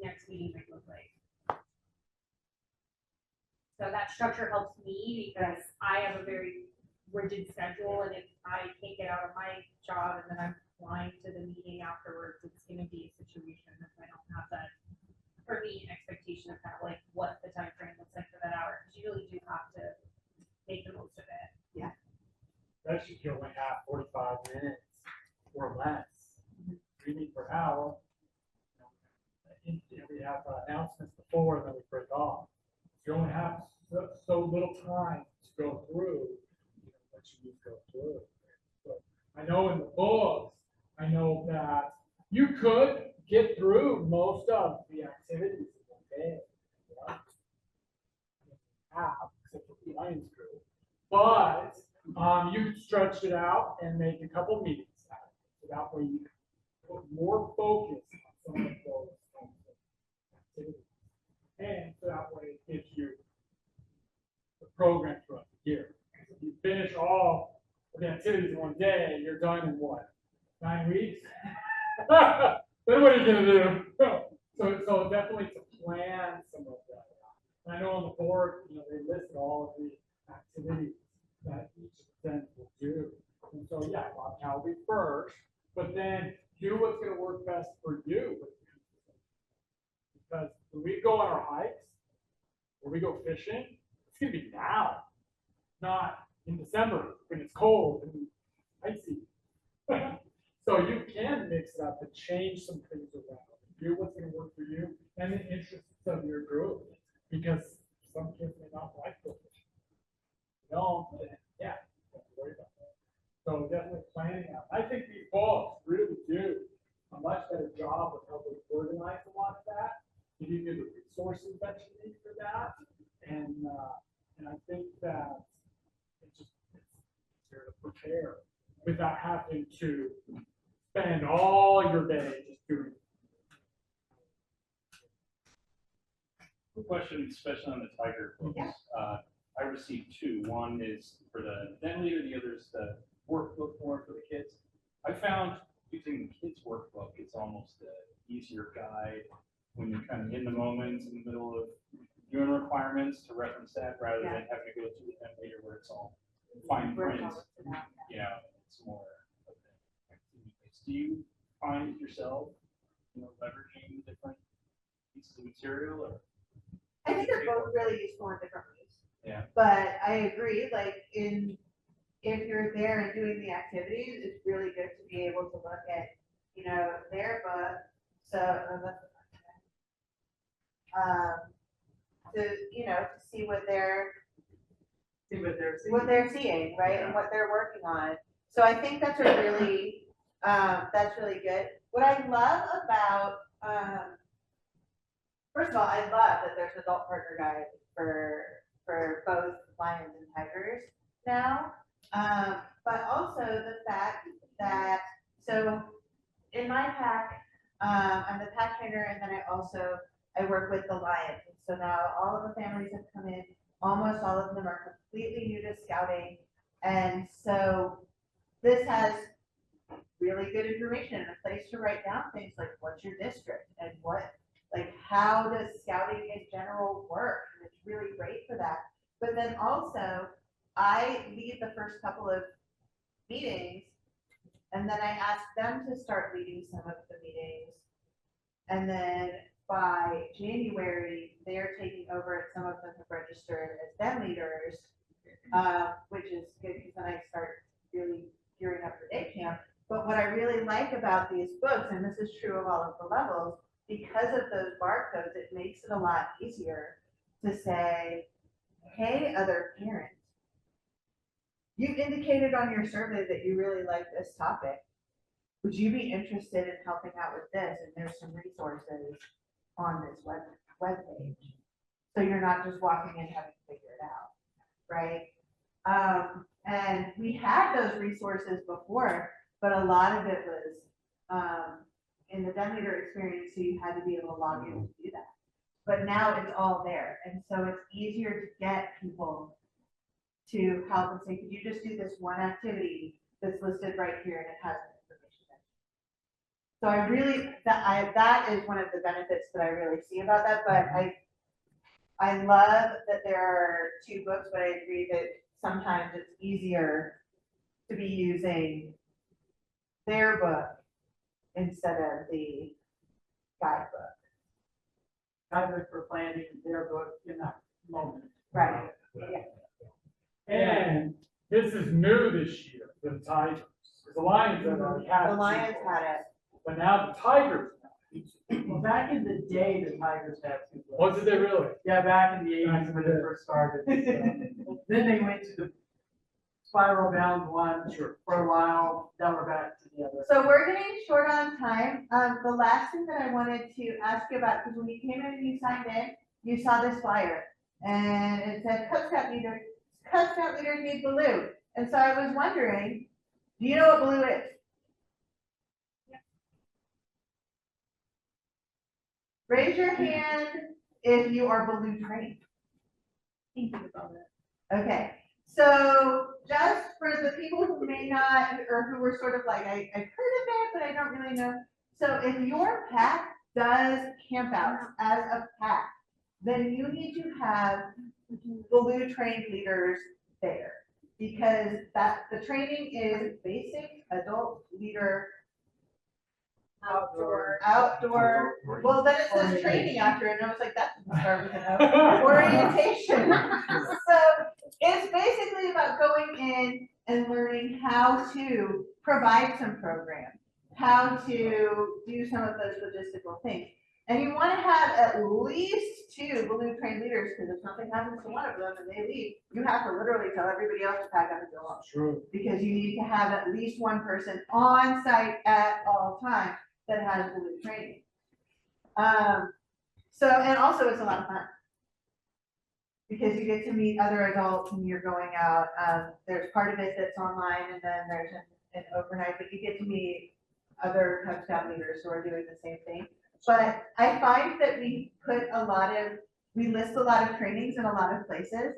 next meeting might look like. So that structure helps me because I have a very rigid schedule, and if I can't get out of my job and then I'm flying to the meeting afterwards, it's gonna be a situation that I don't have that, for me, an expectation of kind of like what the time frame looks like for that hour, because you really do have to make the most of it. Especially if you only have 45 minutes or less. Meeting per hour. We have announcements before, and then we break off. You only have so little time to go through, what you need to go through. So I know in the books, I know that you could get through most of the activities in one day. Except for the Lions group. But you stretch it out and make a couple meetings out of it. So that way you can put more focus on some of those activities. And so that way it gives you the program throughout the year. If you finish all of the activities in one day, you're done in what? 9 weeks? Then what are you gonna do? So definitely to plan some of that. And I know on the board, they listed all of the activities that each of them will do. And so, yeah, Calvi first, but then do what's going to work best for you. Because when we go on our hikes, or we go fishing, it's going to be now, not in December when it's cold and icy. So you can mix it up and change some things around. Do what's going to work for you and the interests of your group. Because some kids may not like go fishing. No, yeah, don't worry about that. So definitely planning out. I think these books really do a much better job of helping organize a lot of that. Give you the resources that you need for that, and I think that it's easier to prepare without having to spend all your day just doing it. Quick question, especially on the Tiger books. Yeah. I received 2. One is for the den leader, the other is the workbook more for the kids. I found using the kids' workbook, it's almost an easier guide when you're kind of in the moment, in the middle of doing requirements to reference that, rather than having to go to the den leader where it's all fine print. It's more of an activity based. Do you find yourself, leveraging different pieces of material, or? I think they're both really useful in different ways. Yeah. But I agree, if you're there and doing the activities, it's really good to be able to look at, their book. So, to see what they're seeing, right, and what they're working on. So I think that's really good. What I love about, first of all, I love that there's an adult partner guide for both Lions and Tigers now. But also the fact that, so in my pack, I'm the pack trainer, and then I work with the Lions. And so now all of the families have come in, almost all of them are completely new to scouting. And so this has really good information and a place to write down things like what's your district and how does scouting in general work? And it's really great for that. But then also, I lead the first couple of meetings, and then I ask them to start leading some of the meetings. And then by January, they're taking over, and some of them have registered as den leaders, which is good because then I start really gearing up for day camp. But what I really like about these books, and this is true of all of the levels, because of those barcodes, it makes it a lot easier to say, hey, other parents, you indicated on your survey that you really like this topic. Would you be interested in helping out with this? And there's some resources on this web page. So you're not just walking in having to figure it out, right? And we had those resources before, but a lot of it was in the den leader experience, so you had to be able to log in to do that. but now it's all there, and so it's easier to get people to help and say, could you just do this one activity that's listed right here and it has the information in it. So I really, that is one of the benefits that I really see about that, but I love that there are 2 books, but I agree that sometimes it's easier to be using their book instead of the guidebook. Guidebook for planning, their book in that moment. Right. And this is new this year, the Tigers, because the Lions have already had. The it Lions before. had it. But now the Tigers. Well, back in the day, the Tigers had 2 books. What did they really? Yeah, back in the 80s when it first started. Then they went to the spiral bound one for a while, now we're back to the other. So we're getting short on time. The last thing that I wanted to ask you about, because when you came in and you signed in, you saw this flyer and it said Cub Scout leaders need Baloo. And so I was wondering, do you know what Baloo is? Raise your hand if you are Baloo trained. Thinking about it. Okay, so just for the people who may not, or who were sort of like, I've heard of it, but I don't really know. So if your pack does campouts as a pack, then you need to have Baloo trained leaders there. Because the training is basic adult leader outdoor, well, then it says training after it, and I was like, that doesn't start with an O. Orientation. So it's basically about going in and learning how to provide some programs, how to do some of those logistical things. And you want to have at least 2 Baloo trained leaders, because if something happens to one of them and they leave, you have to literally tell everybody else to pack up and go home. True. Because you need to have at least one person on site at all times that has Baloo training. So, and also it's a lot of fun. Because you get to meet other adults and you're going out, there's part of it that's online and then there's an overnight, but you get to meet other Cub Scout leaders who are doing the same thing. But I find that we list a lot of trainings in a lot of places,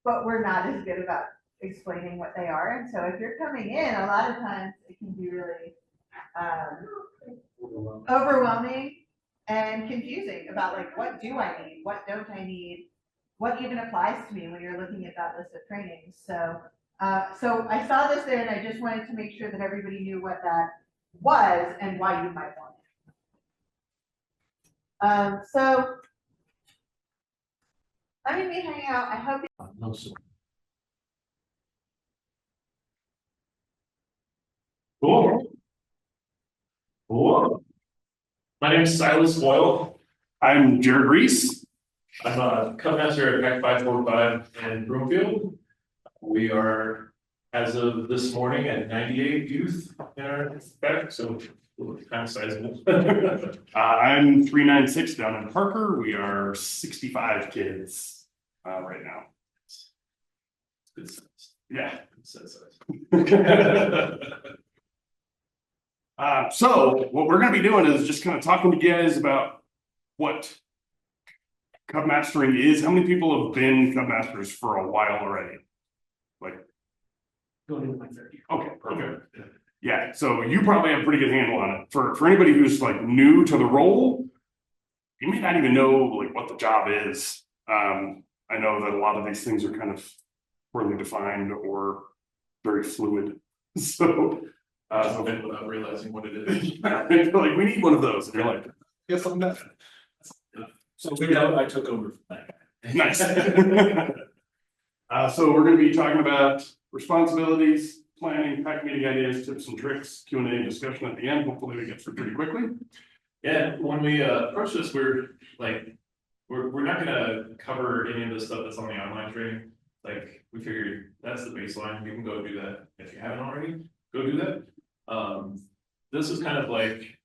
but we're not as good about explaining what they are. And so if you're coming in, a lot of times it can be really overwhelming and confusing about like, what do I need? What don't I need? What even applies to me when you're looking at that list of trainings? So, so I saw this there and I just wanted to make sure that everybody knew what that was and why you might want it. So I'm gonna be hanging out. I hope. Cool. Cool. My name is Silas Boyle. I'm Jared Reese. I'm a Cub Master at Pack 545 in Broomfield. We are, as of this morning, at 98 youth in our pack, so we're kind of sizable. I'm 396 down in Parker. We are 65 kids right now. Good size. Yeah, good size. So what we're going to be doing is just kind of talking to you guys about what Cub Mastering is. How many people have been Cub Masters for a while already? Like, Going into my 30. okay, perfect. Yeah, so you probably have a pretty good handle on it. For anybody who's like new to the role, you may not even know like what the job is. I know that a lot of these things are kind of poorly defined or very fluid. So Without realizing what it is. like, we need one of those, and you're like, yes, I'm not. So I took over from that. Nice. So we're gonna be talking about responsibilities, planning, pack meeting ideas, tips and tricks, Q&A and discussion at the end. Hopefully we get through pretty quickly. Yeah, when we approach this, we're not gonna cover any of the stuff that's on the online training. Like, we figured that's the baseline, you can go do that. If you haven't already, go do that. This is kind of like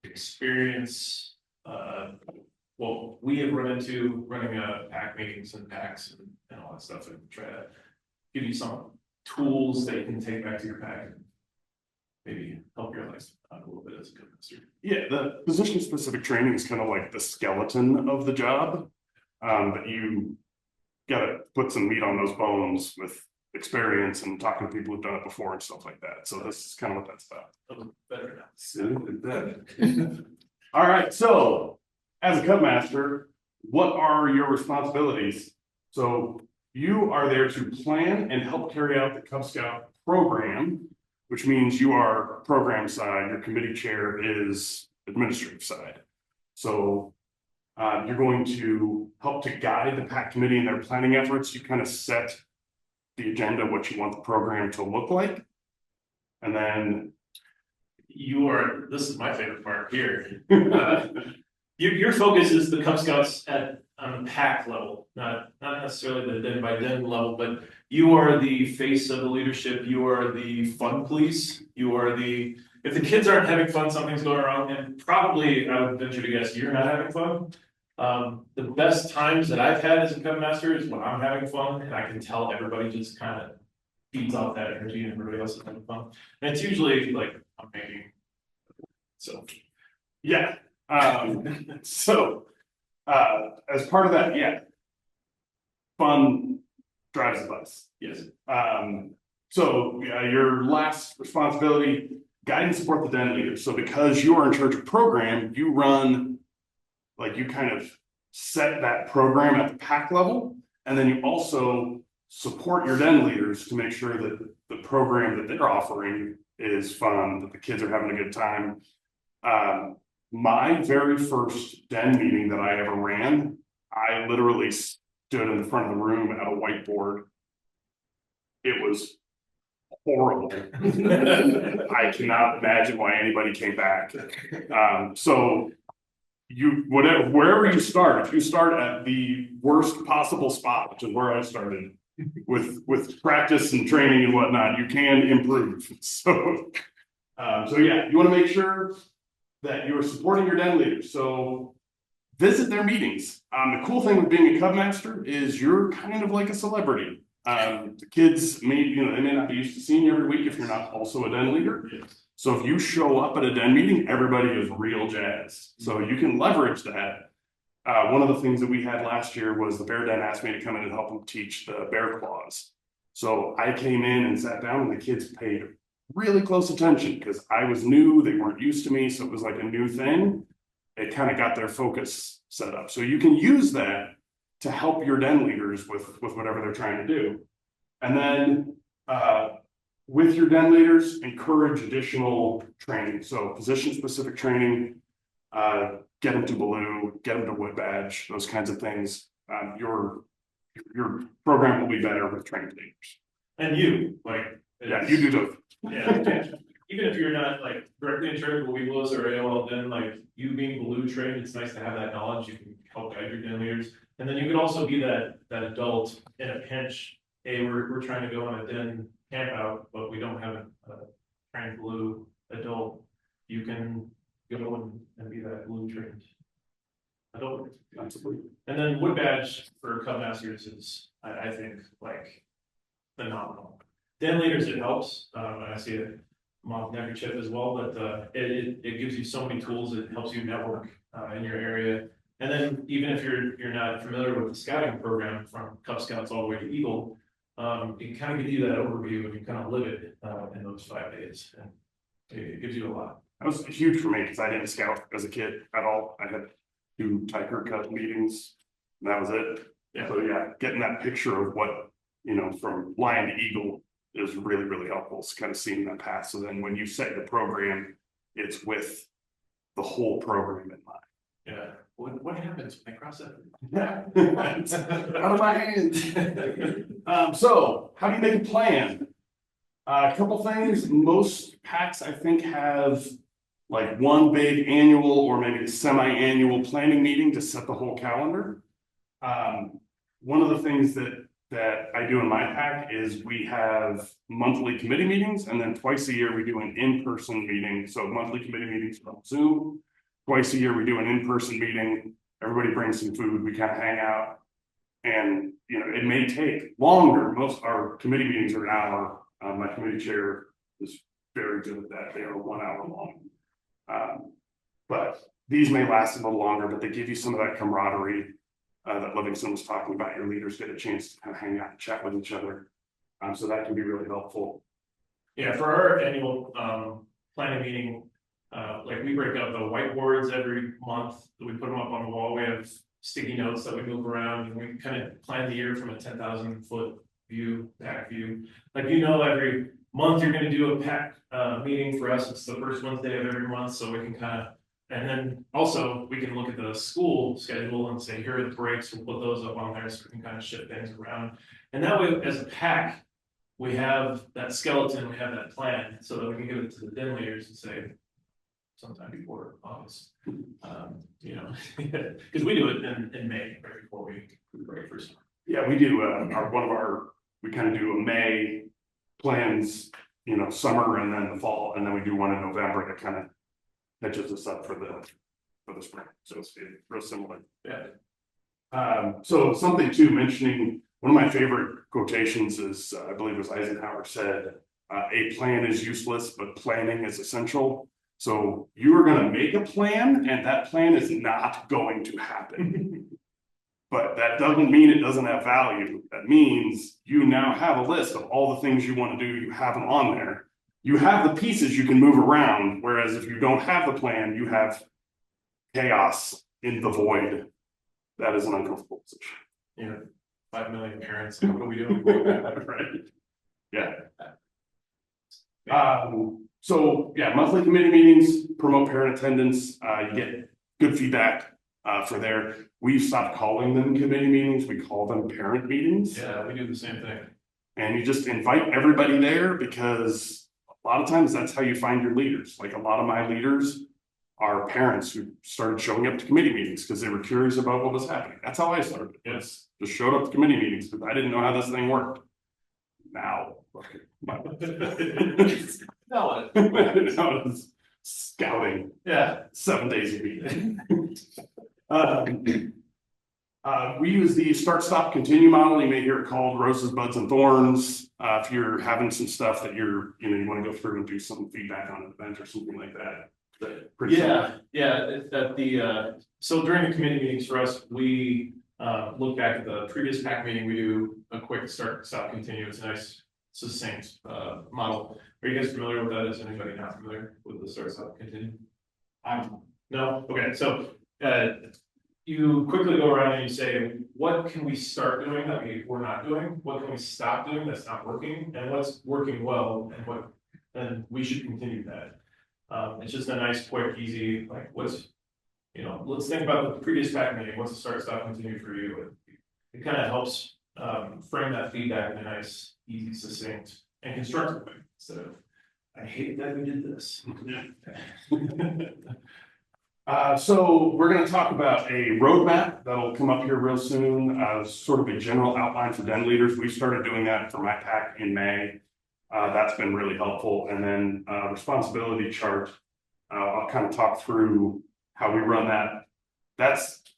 experience, well, we have run into running pack meetings and packs and all that stuff, and try to give you some tools that you can take back to your pack and maybe help your life out a little bit as a Cub Master. Yeah, the position-specific training is kind of like the skeleton of the job. But you gotta put some meat on those bones with experience and talking to people who've done it before and stuff like that. So this is kind of what that's about. Better All right, so as a Cub Master, what are your responsibilities? So you are there to plan and help carry out the Cub Scout program, which means you are program side, your committee chair is administrative side. So you're going to help to guide the PAC committee in their planning efforts. You kind of set the agenda, what you want the program to look like. And then this is my favorite part here. Your focus is the Cub Scouts on the PAC level, not necessarily the den by den level, but you are the face of the leadership. You are the fun police. You are if the kids aren't having fun, something's going wrong, and probably I would venture to guess you're not having fun. The best times that I've had as a Cub Master is when I'm having fun and I can tell everybody just kind of feeds off that energy and everybody else is having fun. And it's usually like I'm making, so. yeah. As part of that, yeah. Fun drives the bus. Yes. Your last responsibility, guide and support the den leaders. So because you are in charge of program, you run, like you kind of set that program at the PAC level, and then you also support your den leaders to make sure that the program that they're offering is fun, that the kids are having a good time. My very first den meeting that I ever ran, I literally stood in the front of the room at a whiteboard. It was horrible. I cannot imagine why anybody came back. Wherever you start, if you start at the worst possible spot, which is where I started, with practice and training and whatnot, you can improve. So yeah, you want to make sure that you are supporting your den leaders. So visit their meetings. The cool thing with being a Cub Master is you're kind of like a celebrity. The kids they may not be used to seeing you every week if you're not also a den leader. Yes. So if you show up at a den meeting, everybody is real jazzed. So you can leverage that. One of the things that we had last year was the bear den asked me to come in and help them teach the bear claws. So I came in and sat down and the kids paid really close attention because I was new, they weren't used to me, so it was like a new thing. It kind of got their focus set up. So you can use that to help your den leaders with whatever they're trying to do. And then with your den leaders, encourage additional training. So position specific training, get them to Baloo, get them to Wood Badge, those kinds of things. Your program will be better with trained leaders. And you, yeah, you do too. Yeah, even if you're not like directly in charge of what we was or AOL, then like you being Baloo trained, it's nice to have that knowledge. You can help guide your den leaders. And then you could also be that adult in a pinch. Hey, we're trying to go on a den camp out, but we don't have a trained Baloo adult. You can go and be that Baloo trained adult. Absolutely. And then Wood Badge for Cub Masters is, I think, like phenomenal. Den leaders, it helps. I see it on every chip as well, but it gives you so many tools. It helps you network in your area. And then even if you're not familiar with the scouting program from Cub Scouts all the way to Eagle, it can kind of give you that overview and you kind of live it in those 5 days. And it gives you a lot. That was huge for me because I didn't scout as a kid at all. I had 2 Tiger Cub meetings and that was it. Yeah. So yeah, getting that picture of what, from lion to eagle is really, really helpful. It's kind of seeing that path. So then when you set the program, it's with the whole program in mind. Yeah. What happens when I cross that? Out of my hand. So how do you make a plan? A couple things. Most PACs, I think, have like one big annual or maybe a semi-annual planning meeting to set the whole calendar. One of the things that I do in my PAC is we have monthly committee meetings, and then twice a year we do an in-person meeting. So monthly committee meetings on Zoom. Twice a year we do an in-person meeting. Everybody brings some food. We kind of hang out, and it may take longer. Most our committee meetings are an hour. My committee chair is very good at that. They are 1 hour long. these may last a little longer, but they give you some of that camaraderie that Livingston was talking about. Your leaders get a chance to kind of hang out and chat with each other. So that can be really helpful. Yeah, for our annual planning meeting, like we break out the whiteboards every month, we put them up on the wall, we have sticky notes that we move around, and we kind of plan the year from a 10,000-foot view, back view. Like, every month you're gonna do a pack meeting. For us, it's the first Wednesday of every month, so we can kind of, and then also we can look at the school schedule and say, here are the breaks, we'll put those up on there so we can kind of shift things around. And that way, as a pack, we have that skeleton, we have that plan, so that we can give it to the den leaders and say, sometime before August. Because we do it in May, right before we break for summer. Yeah, we do, we kind of do a May plans, summer and then the fall, and then we do one in November that kind of catches us up for the spring. So it's real similar. Yeah. So something too, mentioning, one of my favorite quotations is, I believe it was Eisenhower said, a plan is useless, but planning is essential. So you are gonna make a plan and that plan is not going to happen. But that doesn't mean it doesn't have value. That means you now have a list of all the things you want to do, you have them on there. You have the pieces you can move around, whereas if you don't have the plan, you have chaos in the void. That is an uncomfortable position. 5 million parents, what are we doing? Right? Yeah. So yeah, monthly committee meetings, promote parent attendance, you get good feedback for there. We've stopped calling them committee meetings, we call them parent meetings. Yeah, we do the same thing. And you just invite everybody there because a lot of times that's how you find your leaders. Like a lot of my leaders are parents who started showing up to committee meetings because they were curious about what was happening. That's how I started. Yes, just showed up to committee meetings because I didn't know how this thing worked. Now, now it's scouting. Yeah. 7 days a week. We use the start, stop, continue model. You may hear it called roses, buds, and thorns. If you're having some stuff that you want to go through and do some feedback on an event or something like that. So during the committee meetings for us, we look back at the previous PAC meeting, we do a quick start, stop, continue. It's a nice succinct model. Are you guys familiar with that? Is anybody not familiar with the start, stop, continue? No? Okay, so you quickly go around and you say, what can we start doing that we're not doing? What can we stop doing that's not working? And what's working well and we should continue that. It's just a nice, quick, easy, like let's think about the previous PAC meeting. What's the start, stop, continue for you? It kind of helps frame that feedback in a nice, easy, succinct, and constructive way instead of, I hate that we did this. So we're going to talk about a roadmap that'll come up here real soon, sort of a general outline for den leaders. We started doing that for my PAC in May. That's been really helpful. And then responsibility chart. I'll kind of talk through how we run that. I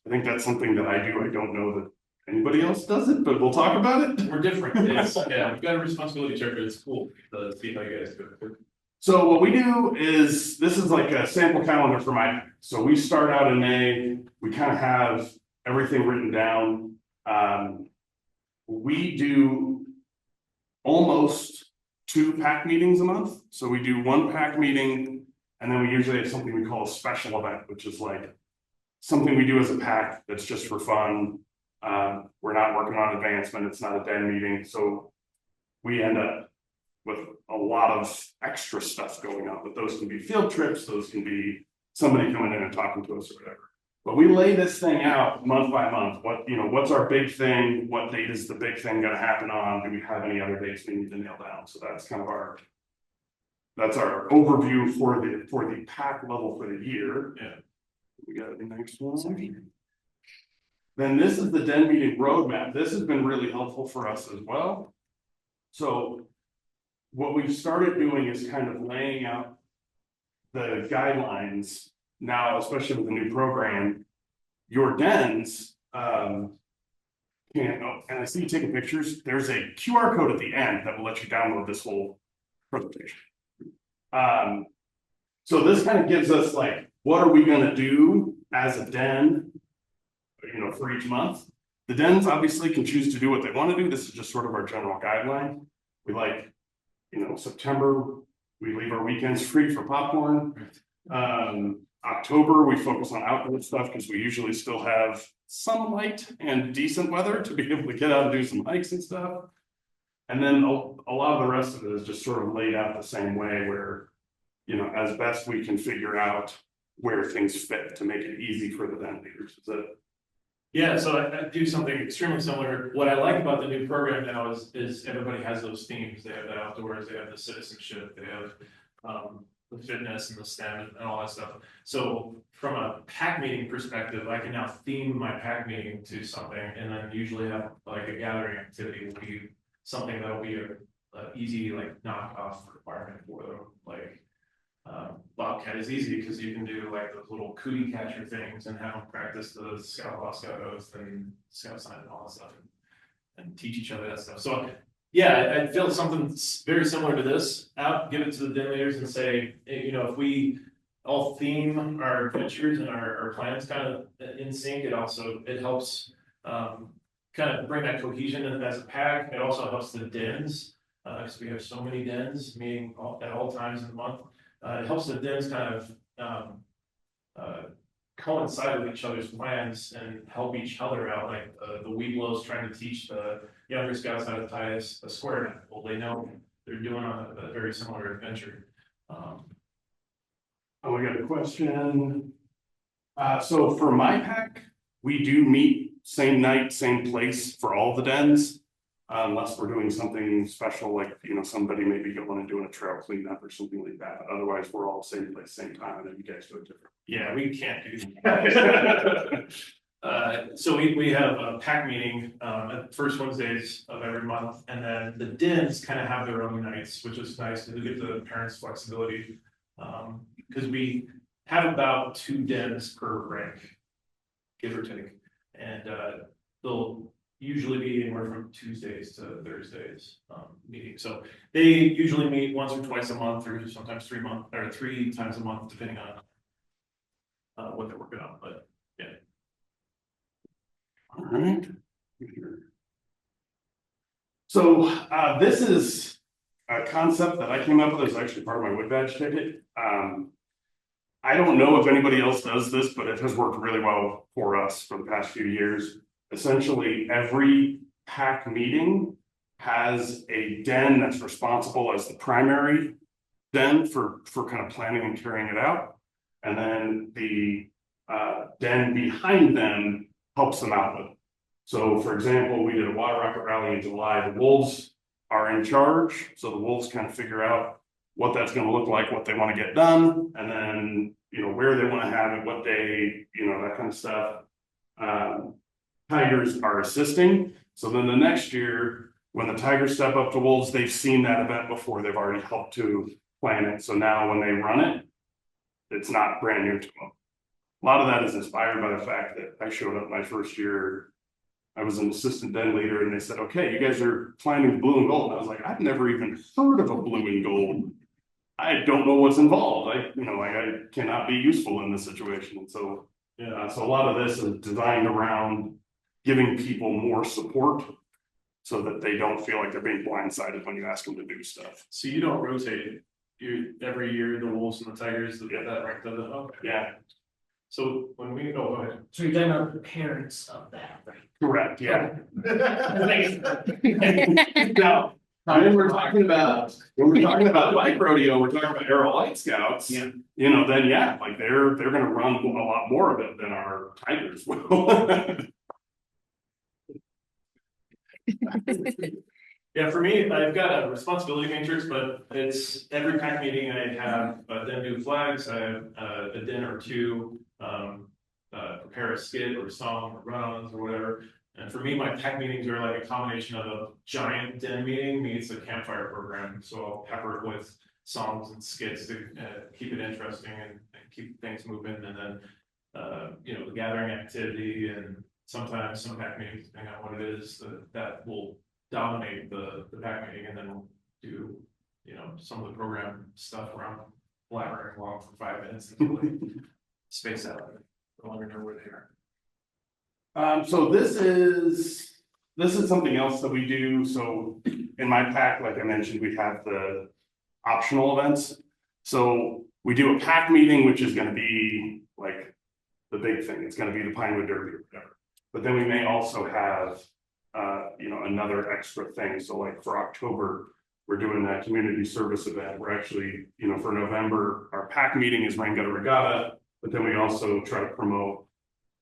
think that's something that I do. I don't know that anybody else does it, but we'll talk about it. We're different. We've got a responsibility chart, but it's cool to see how you guys do it. So what we do is, this is like a sample calendar for my, so we start out in May, we kind of have everything written down. We do almost 2 PAC meetings a month. So we do 1 PAC meeting, and then we usually have something we call a special event, which is like something we do as a PAC that's just for fun. We're not working on advancement, it's not a den meeting, so we end up with a lot of extra stuff going on, but those can be field trips, those can be somebody coming in and talking to us or whatever. But we lay this thing out month by month. What's our big thing? What date is the big thing gonna happen on? Do we have any other dates we need to nail down? So that's kind of our overview for the PAC level for the year. Yeah. We got the next one. Then this is the den meeting roadmap. This has been really helpful for us as well. So what we've started doing is kind of laying out the guidelines now, especially with the new program. Your dens, and I see you taking pictures. There's a QR code at the end that will let you download this whole presentation. So this kind of gives us like what are we gonna do as a den, for each month? The dens obviously can choose to do what they want to do. This is just sort of our general guideline. We like, September, we leave our weekends free for popcorn. October, we focus on outdoor stuff because we usually still have some light and decent weather to be able to get out and do some hikes and stuff. And then a lot of the rest of it is just sort of laid out the same way where, as best we can figure out where things fit to make it easy for the den leaders. Is that? Yeah, so I do something extremely similar. What I like about the new program now is everybody has those themes. They have the outdoors, they have the citizenship, they have the fitness and the STEM and all that stuff. So from a pack meeting perspective, I can now theme my pack meeting to something, and then usually have like a gathering activity will be something that'll be a easy like knockoff requirement for them. Like Bobcat is easy because you can do like those little cootie catcher things and have them practice the Scout Law, Scout Oath, and Scout Sign and all that stuff, and teach each other that stuff. So yeah, I feel something very similar to this. Give it to the den leaders and say, if we all theme our adventures and our plans kind of in sync, it helps kind of bring that cohesion in as a pack. It also helps the dens because we have so many dens meeting at all times in the month. It helps the dens kind of coincide with each other's plans and help each other out. Like the Weeblos trying to teach the younger scouts how to tie a square net. Well, they know they're doing a very similar adventure. Oh, we got a question. So for my pack, we do meet same night, same place for all the dens. Unless we're doing something special, like, somebody maybe going and doing a trail cleanup or something like that. Otherwise, we're all same place, same time, and then you guys do it different. Yeah, we can't do that. So we have a pack meeting at the first Wednesdays of every month, and then the dens kind of have their own nights, which is nice to give the parents flexibility. Because we have about 2 dens per rank, give or take, and they'll usually be anywhere from Tuesdays to Thursdays meeting. So they usually meet once or twice a month, or sometimes 3 times a month, depending on what they're working on. But yeah. All right. So this is a concept that I came up with. It's actually part of my Wood Badge ticket. I don't know if anybody else does this, but it has worked really well for us for the past few years. Essentially, every pack meeting has a den that's responsible as the primary den for kind of planning and carrying it out. And then the den behind them helps them out with it. So for example, we did a water rocket rally in July. The Wolves are in charge. So the Wolves kind of figure out what that's going to look like, what they want to get done, and then, where they want to have it, what day, that kind of stuff. Tigers are assisting. So then the next year, when the Tigers step up to Wolves, they've seen that event before. They've already helped to plan it. So now when they run it, it's not brand new to them. A lot of that is inspired by the fact that I showed up my first year. I was an assistant den leader, and they said, okay, you guys are planning blue and gold. And I was like, I've never even heard of a blue and gold. I don't know what's involved. I cannot be useful in this situation. And so, so a lot of this is designed around giving people more support so that they don't feel like they're being blindsided when you ask them to do stuff. So you don't rotate. Every year the Wolves and the Tigers get that ranked up. Okay. Yeah. So when we go ahead. So you're talking about the parents of that, right? Correct, yeah. Now, when we're talking about bike rodeo, we're talking about Aero Light Scouts. Yeah. Then like they're gonna run a lot more of it than our Tigers will. Yeah, for me, I've got a responsibility matrix, but it's every pack meeting I have a den do flags, I have a den or two, prepare a skit or song or run-ons or whatever. And for me, my pack meetings are like a combination of a giant den meeting meets a campfire program. So I'll pepper it with songs and skits to keep it interesting and keep things moving. And then, the gathering activity, and sometimes some pack meetings, depending on what it is, that will dominate the pack meeting, and then we'll do, some of the program stuff around blabbering along for 5 minutes until space out. I want to know where they are. So this is something else that we do. So in my pack, like I mentioned, we have the optional events. So we do a pack meeting, which is gonna be like the big thing. It's gonna be the Pinewood Derby or whatever. But then we may also have, another extra thing. So like for October, we're doing that community service event. We're actually, for November, our pack meeting is Rain Gutter Regatta. But then we also try to promote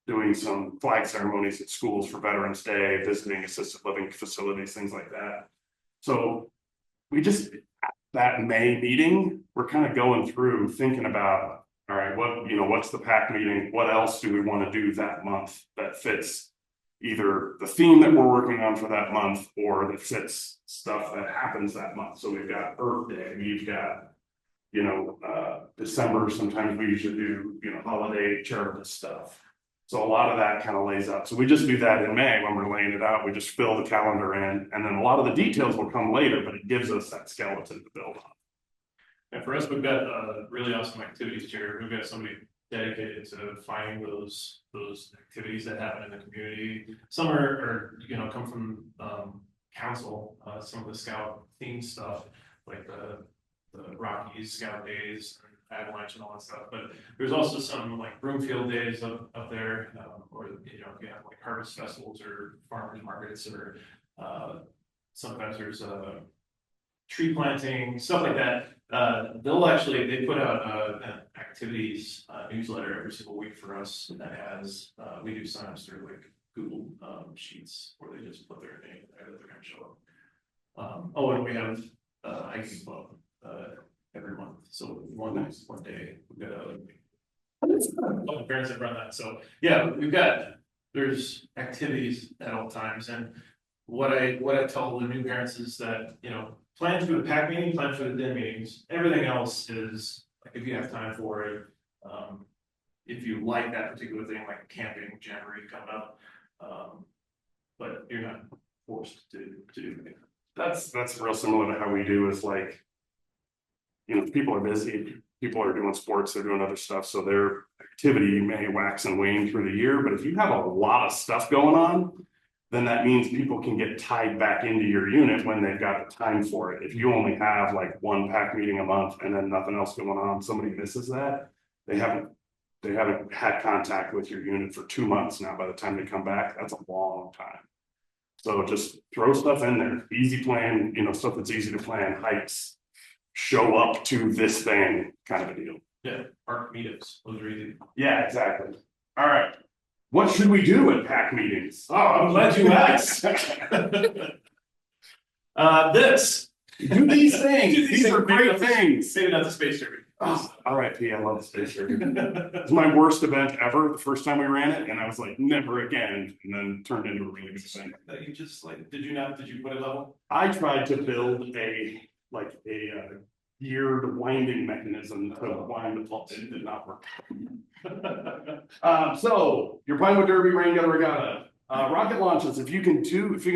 doing some flag ceremonies at schools for Veterans Day, visiting assisted living facilities, things like that. So we just, at that May meeting, we're kind of going through thinking about, all right, what's the pack meeting? What else do we want to do that month that fits either the theme that we're working on for that month or that fits stuff that happens that month? So we've got Earth Day, we've got, December, sometimes we usually do, holiday charitable stuff. So a lot of that kind of lays out. So we just do that in May when we're laying it out. We just fill the calendar in, and then a lot of the details will come later, but it gives us that skeleton to build on. And for us, we've got really awesome activities chair. We've got somebody dedicated to finding those activities that happen in the community. Some are come from council, some of the scout themed stuff, like the Rockies Scout Days, Avalanche and all that stuff. But there's also some like Broomfield Days up there, or if you have like harvest festivals or farmers markets, or sometimes there's tree planting, stuff like that. They put out an activities newsletter every single week for us that has we do signups through like Google Sheets where they just put their name there that they're gonna show up. And we have hiking club every month. So one day we've got the parents that run that. So yeah, there's activities at all times. And what I tell the new parents is that, plan for the pack meeting, plan for the den meetings. Everything else is like if you have time for it, if you like that particular thing, like camping, jamboree coming up, but you're not forced to do it. That's real similar to how we do is like, people are busy, people are doing sports, they're doing other stuff, so their activity may wax and wane through the year, but if you have a lot of stuff going on, then that means people can get tied back into your unit when they've got the time for it. If you only have like one pack meeting a month and then nothing else going on, somebody misses that, they haven't had contact with your unit for 2 months now. By the time they come back, that's a long time. So just throw stuff in there, easy plan, stuff that's easy to plan, hikes, show up to this thing kind of a deal. Yeah, park meetups, those are easy. Yeah, exactly. All right. What should we do at PAC meetings? Oh, I'm glad you asked. Do these things. These are great things. Maybe not the space derby. Oh, RIP, I love the space derby. It's my worst event ever, the first time we ran it, and I was like, never again, and then turned into a really good event. That you just like, did you put a level? I tried to build a geared winding mechanism to wind the pulse. It did not work. So your Pinewood Derby, Rain Gutter Regatta, rocket launches. If you can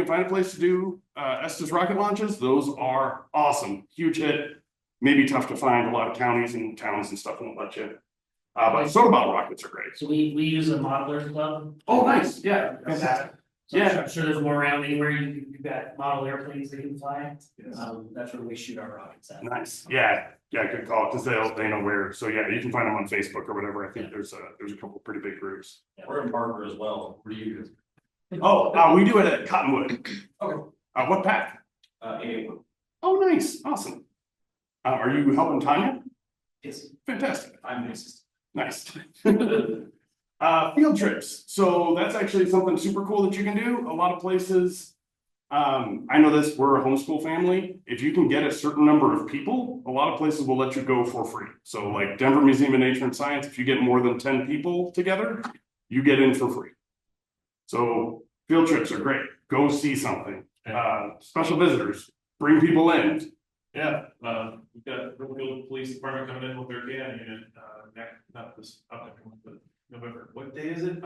find a place to do Estes rocket launches, those are awesome. Huge hit. Maybe tough to find. A lot of counties and towns and stuff won't let you. But soda bottle rockets are great. So we use a modeler club. Oh, nice. Yeah. Fantastic. So Yeah. I'm sure there's more around anywhere you've got model airplanes that can fly. Yes. That's where we shoot our rockets at. Nice. Yeah, good call, because they know where. So yeah, you can find them on Facebook or whatever. I think there's a couple pretty big groups. We're in Barber as well. Where do you guys? Oh, we do it at Cottonwood. Okay. What pack? 81. Oh, nice, awesome. Are you helping Tanya? Yes. Fantastic. I'm the assistant. Nice. Field trips. So that's actually something super cool that you can do. A lot of places. I know this, we're a homeschool family. If you can get a certain number of people, a lot of places will let you go for free. So like Denver Museum of Nature and Science, if you get more than 10 people together, you get in for free. So field trips are great. Go see something. Special visitors, bring people in. Yeah, we've got Brookfield Police Department coming in with their K9 unit, not this upcoming month, but November. What day is it?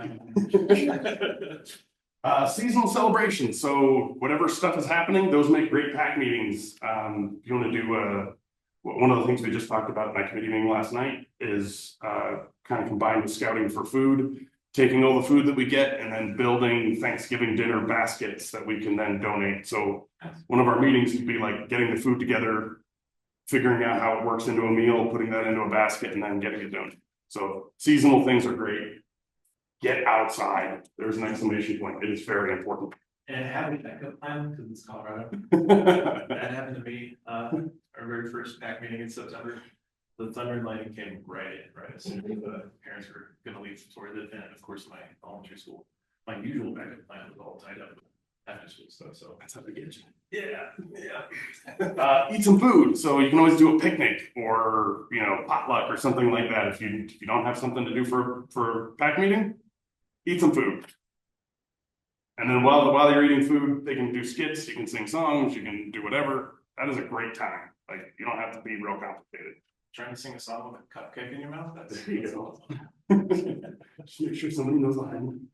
Seasonal celebrations. So whatever stuff is happening, those make great pack meetings. If you want to do one of the things we just talked about in my committee meeting last night is kind of combined with scouting for food, taking all the food that we get and then building Thanksgiving dinner baskets that we can then donate. So one of our meetings would be like getting the food together, figuring out how it works into a meal, putting that into a basket and then getting it donated. So seasonal things are great. Get outside. There's an exclamation point. It is very important. And having a backup plan, because it's Colorado. That happened to me, our very first PAC meeting in September. The thunder and lightning came right as soon as the parents were gonna leave toward it, and of course, my elementary school, my usual backup plan was all tied up with after school stuff, so. That's how they get you. Yeah. Eat some food. So you can always do a picnic or, you know, potluck or something like that. If you don't have something to do for PAC meeting, eat some food. And then while you're eating food, they can do skits, you can sing songs, you can do whatever. That is a great time. Like, you don't have to be real complicated. Trying to sing a song with a cupcake in your mouth, that's. There you go. Just make sure somebody knows behind.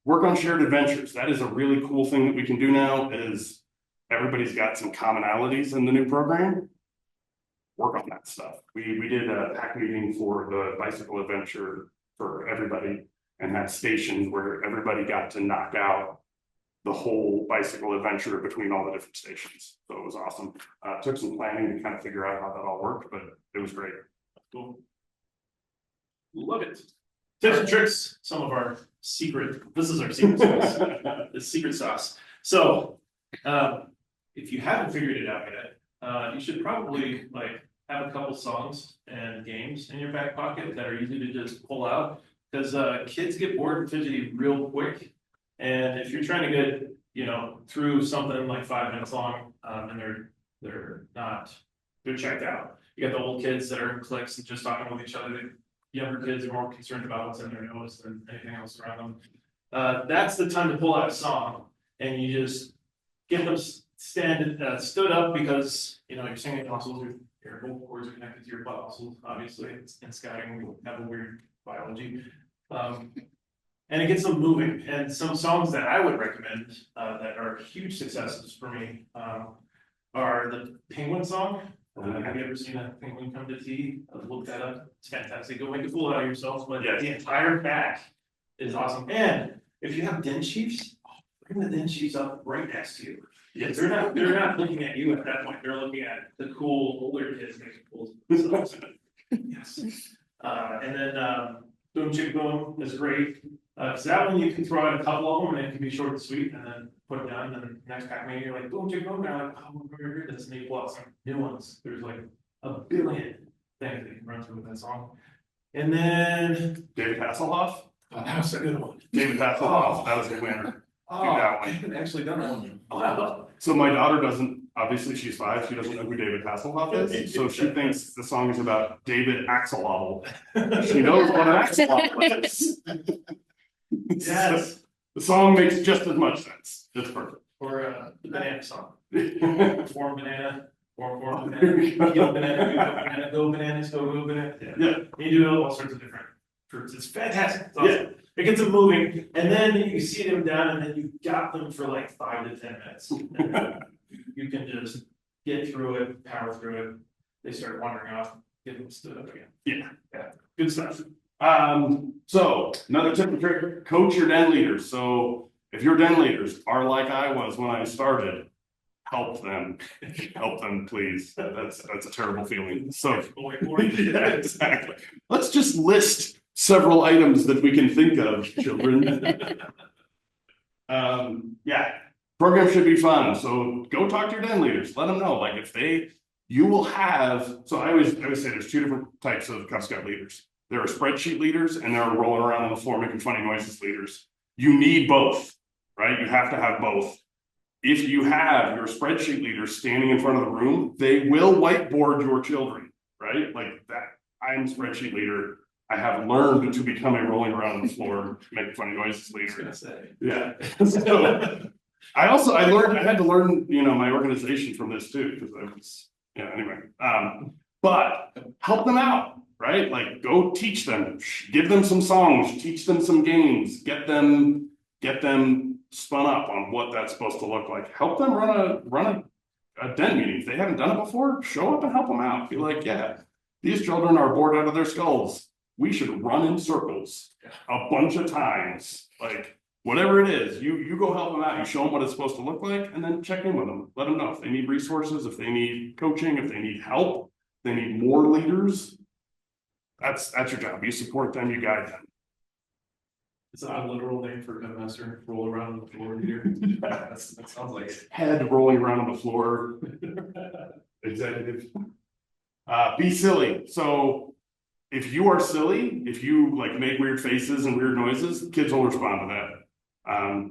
Work on shared adventures. That is a really cool thing that we can do now is everybody's got some commonalities in the new program. Work on that stuff. We did a PAC meeting for the bicycle adventure for everybody and had stations where everybody got to knock out the whole bicycle adventure between all the different stations. So it was awesome. Took some planning to kind of figure out how that all worked, but it was great. Cool. Love it. Tips and tricks, some of our secret, this is our secret sauce, the secret sauce. So, if you haven't figured it out yet, you should probably like have a couple songs and games in your back pocket that are easy to just pull out. Because kids get bored and fidgety real quick. And if you're trying to get, you know, through something like 5 minutes long, and they're checked out. You got the old kids that are in cliques and just talking with each other. The younger kids are more concerned about what's in their nose than anything else around them. That's the time to pull out a song and you just get them stood up because, you know, your singing muscles are, your vocal cords are connected to your butt muscles. Obviously, it's in scouting, we have a weird biology. And it gets them moving. And some songs that I would recommend that are huge successes for me are the Penguin song. Have you ever seen a penguin come to tea? Look that up. It's fantastic. Go make a fool out of yourselves, but the entire pack is awesome. And if you have den chiefs, bring the den chiefs up right next to you. Yes, they're not looking at you at that point. They're looking at the cool older kids making fools of themselves. Yes. And then Boom Chick Boom is great. So that one you can throw out a couple of them and it can be short and sweet and then put it down and then next pack maybe you're like Boom Chick Boom and I'm like, oh, we've never heard this and you pull out some new ones. There's like a billion things that you can run through with that song. And then David Hasselhoff. Oh, that was a good one. David Hasselhoff, that was a winner. Oh, I haven't actually done that one. Wow. So my daughter doesn't, obviously she's 5, she doesn't know who David Hasselhoff is, so she thinks the song is about David Axolotl. She knows what an axolotl is. Yes. The song makes just as much sense, it's perfect. Or the banana song. Form banana, form banana, go banana, go bananas, go banana. Yeah. You do all sorts of different fruits, it's fantastic, it's awesome. It gets them moving, and then you see them down, and then you got them for like 5 to 10 minutes. And then you can just get through it, power through it. They start wandering off, get them stood up again. Yeah, good stuff. So another tip and trick, coach your den leaders. So if your den leaders are like I was when I started, help them, please. That's a terrible feeling. So yeah, exactly. Let's just list several items that we can think of, children. Yeah, program should be fun. So go talk to your den leaders. Let them know, like you will have. So I always say there's 2 different types of Cub Scout leaders. There are spreadsheet leaders and there are rolling around on the floor making funny noises leaders. You need both, right? You have to have both. If you have your spreadsheet leaders standing in front of the room, they will whiteboard your children, right? Like that. I'm spreadsheet leader. I have learned to become a rolling around on the floor, making funny noises leader. Yeah. So I had to learn, you know, my organization from this too, because I was, anyway. But help them out, right? Like go teach them, give them some songs, teach them some games, get them spun up on what that's supposed to look like. Help them run a den meeting. If they haven't done it before, show up and help them out. Be like, yeah, These children are bored out of their skulls. We should run in circles a bunch of times, like whatever it is, you go help them out, you show them what it's supposed to look like, and then check in with them. Let them know if they need resources, if they need coaching, if they need help, if they need more leaders. That's your job. You support them, you guide them. It's not a literal name for gun master, roll around on the floor leader. That sounds like it. Head rolling around on the floor. Executive. Be silly. So if you are silly, if you like make weird faces and weird noises, kids will respond to that.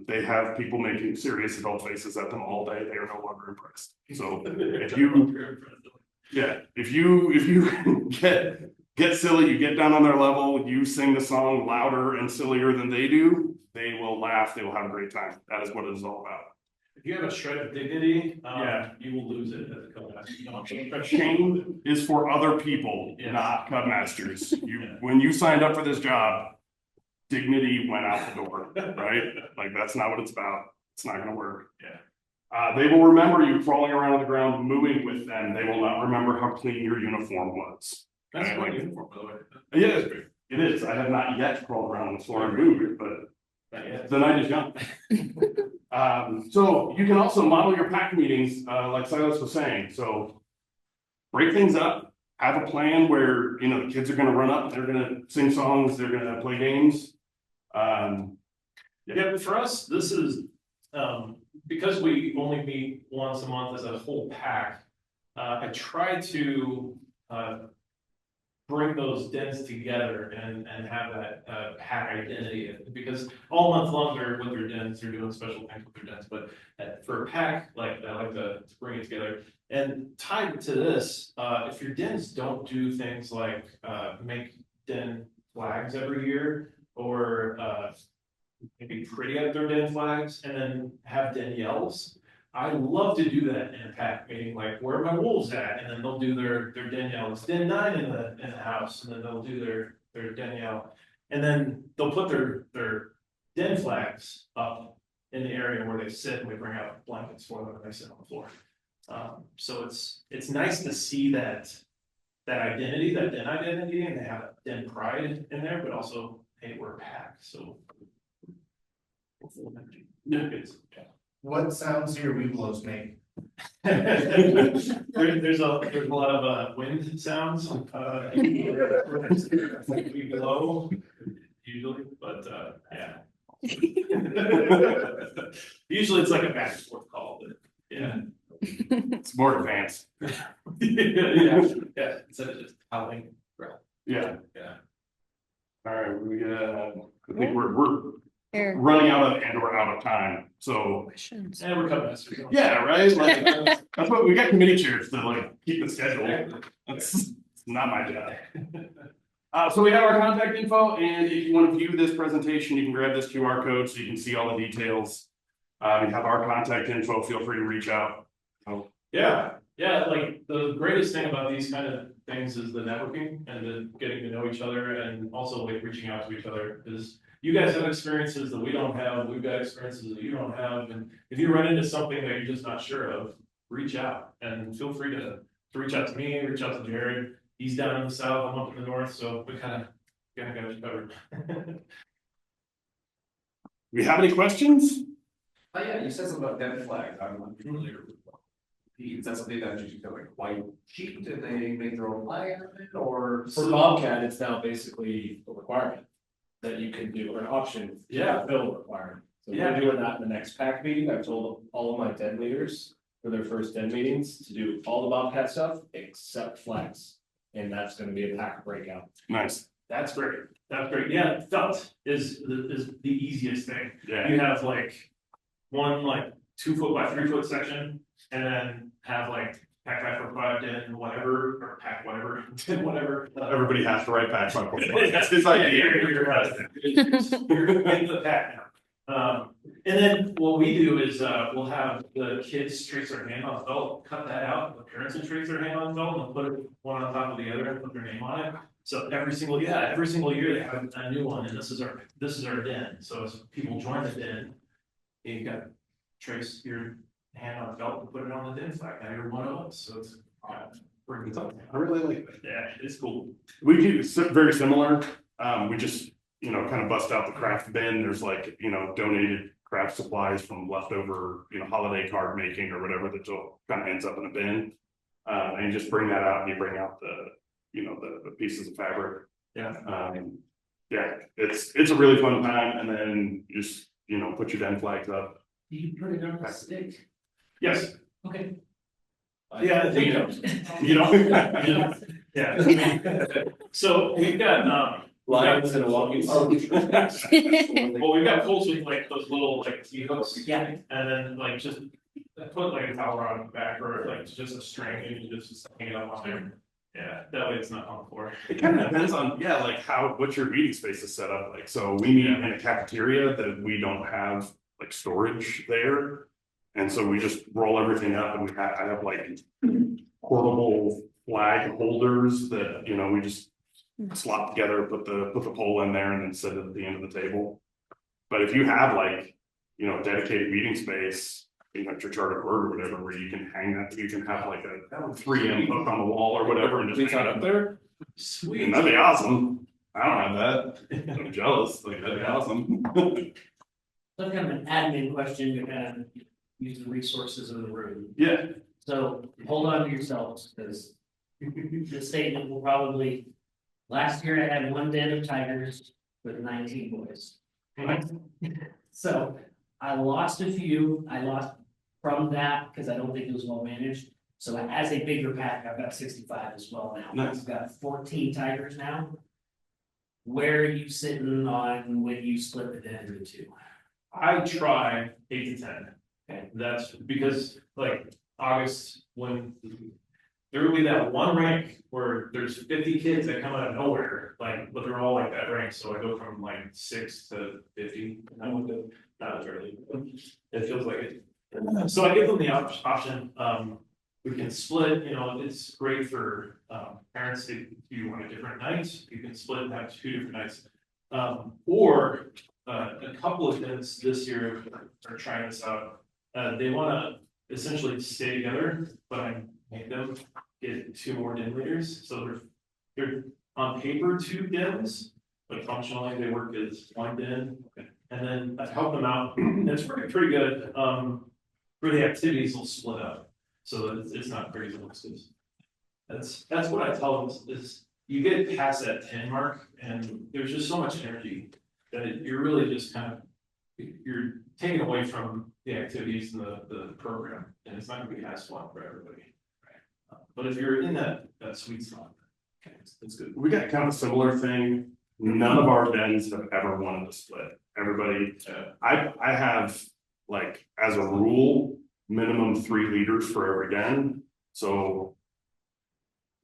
They have people making serious adult faces at them all day. They are no longer impressed. So if you get silly, you get down on their level, you sing the song louder and sillier than they do, they will laugh, they will have a great time. That is what it is all about. If you have a shred of dignity, you will lose it as a co-master. Shame is for other people, not Cub Masters. When you signed up for this job, dignity went out the door, right? Like, that's not what it's about. It's not gonna work. They will remember you crawling around on the ground, moving with them. They will not remember how clean your uniform was. That's Right? my Like, uniform, by the way. yeah, it is. I have not yet crawled around on the floor and moved, but the night is young. So you can also model your pack meetings, like Silas was saying. So break things up, have a plan where, the kids are gonna run up, they're gonna sing songs, they're gonna play games. Yeah, but for us, this is, because we only meet once a month as a whole pack, I try to, bring those dens together and have that, pack identity, because all month long they're with their dens, they're doing special things with their dens, but for a pack, like, I like to bring it together. And tied to this, if your dens don't do things like, make den flags every year, or, maybe pretty at their den flags, and then have den yells. I love to do that in a pack meeting, like, where are my wolves at? And then they'll do their den yell. It's den 9 in the house, and then they'll do their den yell. And then they'll put their den flags up in the area where they sit, and we bring out blankets for them and they sit on the floor. So it's nice to see that identity, that den identity, and they have a den pride in there, but also, hey, we're a pack, so. What sounds do your webelos make? There's a lot of wind sounds. We blow usually, but yeah. Usually it's like a back and forth call, but yeah. It's more advanced. Yeah, instead of just howling. Yeah. All right, I think we're Here. running out of time, so. Questions. And we're coming. Yeah, right, like, that's what, we got committee chairs to like keep the schedule, that's not my job. So we have our contact info, and if you want to view this presentation, you can grab this QR code so you can see all the details. We have our contact info, feel free to reach out. Yeah, like the greatest thing about these kind of things is the networking and the getting to know each other, and also like reaching out to each other, because you guys have experiences that we don't have, we've got experiences that you don't have, and if you run into something that you're just not sure of, reach out, and feel free to reach out to me, reach out to Jared. He's down in the south, I'm up in the north, so we kind of got you covered. We have any questions? Oh yeah, you said something about den flags, I'm unfamiliar with. Is that something that you got like white sheet, did they make their own flag out of it, or? For Bobcat, it's now basically a requirement that you can do, or an option. Yeah. Fill requirement. So Yeah. we're doing that in the next pack meeting. I've told all of my den leaders for their first den meetings to do all the Bobcat stuff except flags. And that's gonna be a pack breakout. Nice. That's great. Yeah, felt is the easiest thing. Yeah. You have like one like 2 foot by 3 foot section, and then have like pack 5 for 5 den whatever, or pack whatever, den whatever. Everybody has to write back. That's his idea. You're in the pack now. And then what we do is, we'll have the kids trace their hand on the felt, cut that out, the parents will trace their hand on the felt, and they'll put it one on top of the other and put their name on it. So every single year they have a new one, and this is our den. So as people join the den, you got to trace your hand on the felt and put it on the den flag. Now you're one of us, so it's I really like that. Yeah, it's cool. We do very similar. We just, you know, kind of bust out the craft bin. There's like, you know, donated craft supplies from leftover, you know, holiday card making or whatever that kind of ends up in a bin. And you just bring that out and you bring out the, you know, the pieces of fabric. Yeah. Yeah, it's a really fun time, and then just, you know, put your den flags up. You can put it on a stick. Yes. Okay. Yeah, You know. Yeah. So we've got, Lions and walking. well, we've got poles with like those little like T-hooks. Yeah. And then like just put like a towel around the back or like just a string and you just hang it up on there. Yeah, that way it's not on the floor. It kind of depends on, yeah, like what your meeting space is set up like. So we meet in a cafeteria that we don't have like storage there. And so we just roll everything up and I have like portable flag holders that, you know, we just slot together, put the pole in there and then sit it at the end of the table. But if you have like, you know, dedicated meeting space, you know, at your charter board or whatever, where you can hang that, you can have like a 3M hook on the wall or whatever and just hang it up there. Sweet. That'd be awesome. I don't have that. I'm jealous. Like, that'd be awesome. So kind of an admin question to kind of use the resources of the room. Yeah. So hold on to yourselves, because the statement will probably, last year I had one den of tigers with 19 boys. So I lost a few, I lost from that because I don't think it was well managed. So as a bigger pack, I've got 65 as well now. Nice. I've got 14 tigers now. Where are you sitting on when you split the den into two? I try 8 to 10. Okay. That's because like August, when there will be that one rank where there's 50 kids that come out of nowhere, like, but they're all like that rank. So I go from like 6 to 50. I won't go not as early. It feels like it. So I give them the option. We can split, you know, it's great for parents if you want a different night, you can split and have 2 different nights. Or a couple of dens this year are trying this out. They want to essentially stay together, but I make them get 2 more den leaders. So they're on paper 2 dens, but functionally they work as 1 den. And then I help them out. And it's pretty good. For the activities, they'll split up, so that it's not crazy. That's what I tell them is you get past that 10 mark, and there's just so much energy that you're really just kind of you're taken away from the activities and the program, and it's not going to be as fun for everybody. But if you're in that sweet spot, okay, it's good. We got kind of a similar thing. None of our dens have ever wanted to split. Everybody, I have like as a rule, minimum 3 leaders for every den. So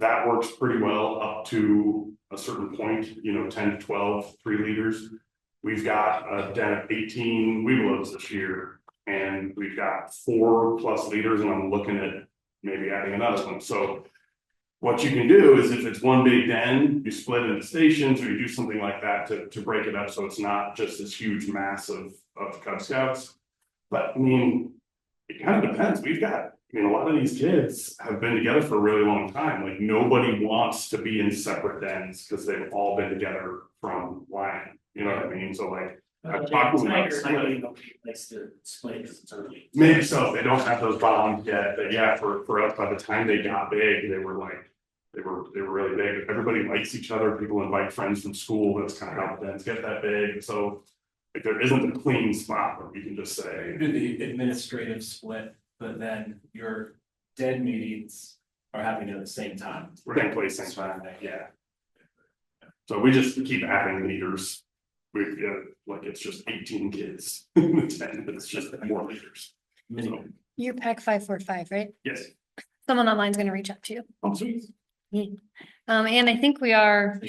that works pretty well up to a certain point, you know, 10 to 12, 3 leaders. We've got a den of 18 Webelos this year, and we've got 4+ leaders, and I'm looking at maybe adding another one. So what you can do is if it's one big den, you split into stations or you do something like that to break it up so it's not just this huge mass of Cub Scouts. But I mean, it kind of depends. We've got, I mean, a lot of these kids have been together for a really long time. Like nobody wants to be in separate dens because they've all been together from Lion. You know what I mean? So like I've talked to them about splitting. Place to split because it's early. Maybe so. They don't have those bonds yet. But yeah, for us, by the time they got big, they were like, they were really big. Everybody likes each other. People invite friends from school. That's kind of how the dens get that big. So if there isn't a clean spot where we can just say. Do the administrative split, but then your dead meetings are happening at the same time. We're gonna play same time, yeah. So we just keep adding leaders. We like it's just 18 kids in the tent, but it's just more leaders. So, You're pack 545, right? yes. Someone online is going to reach out to you. Oh, sweet. And I think we are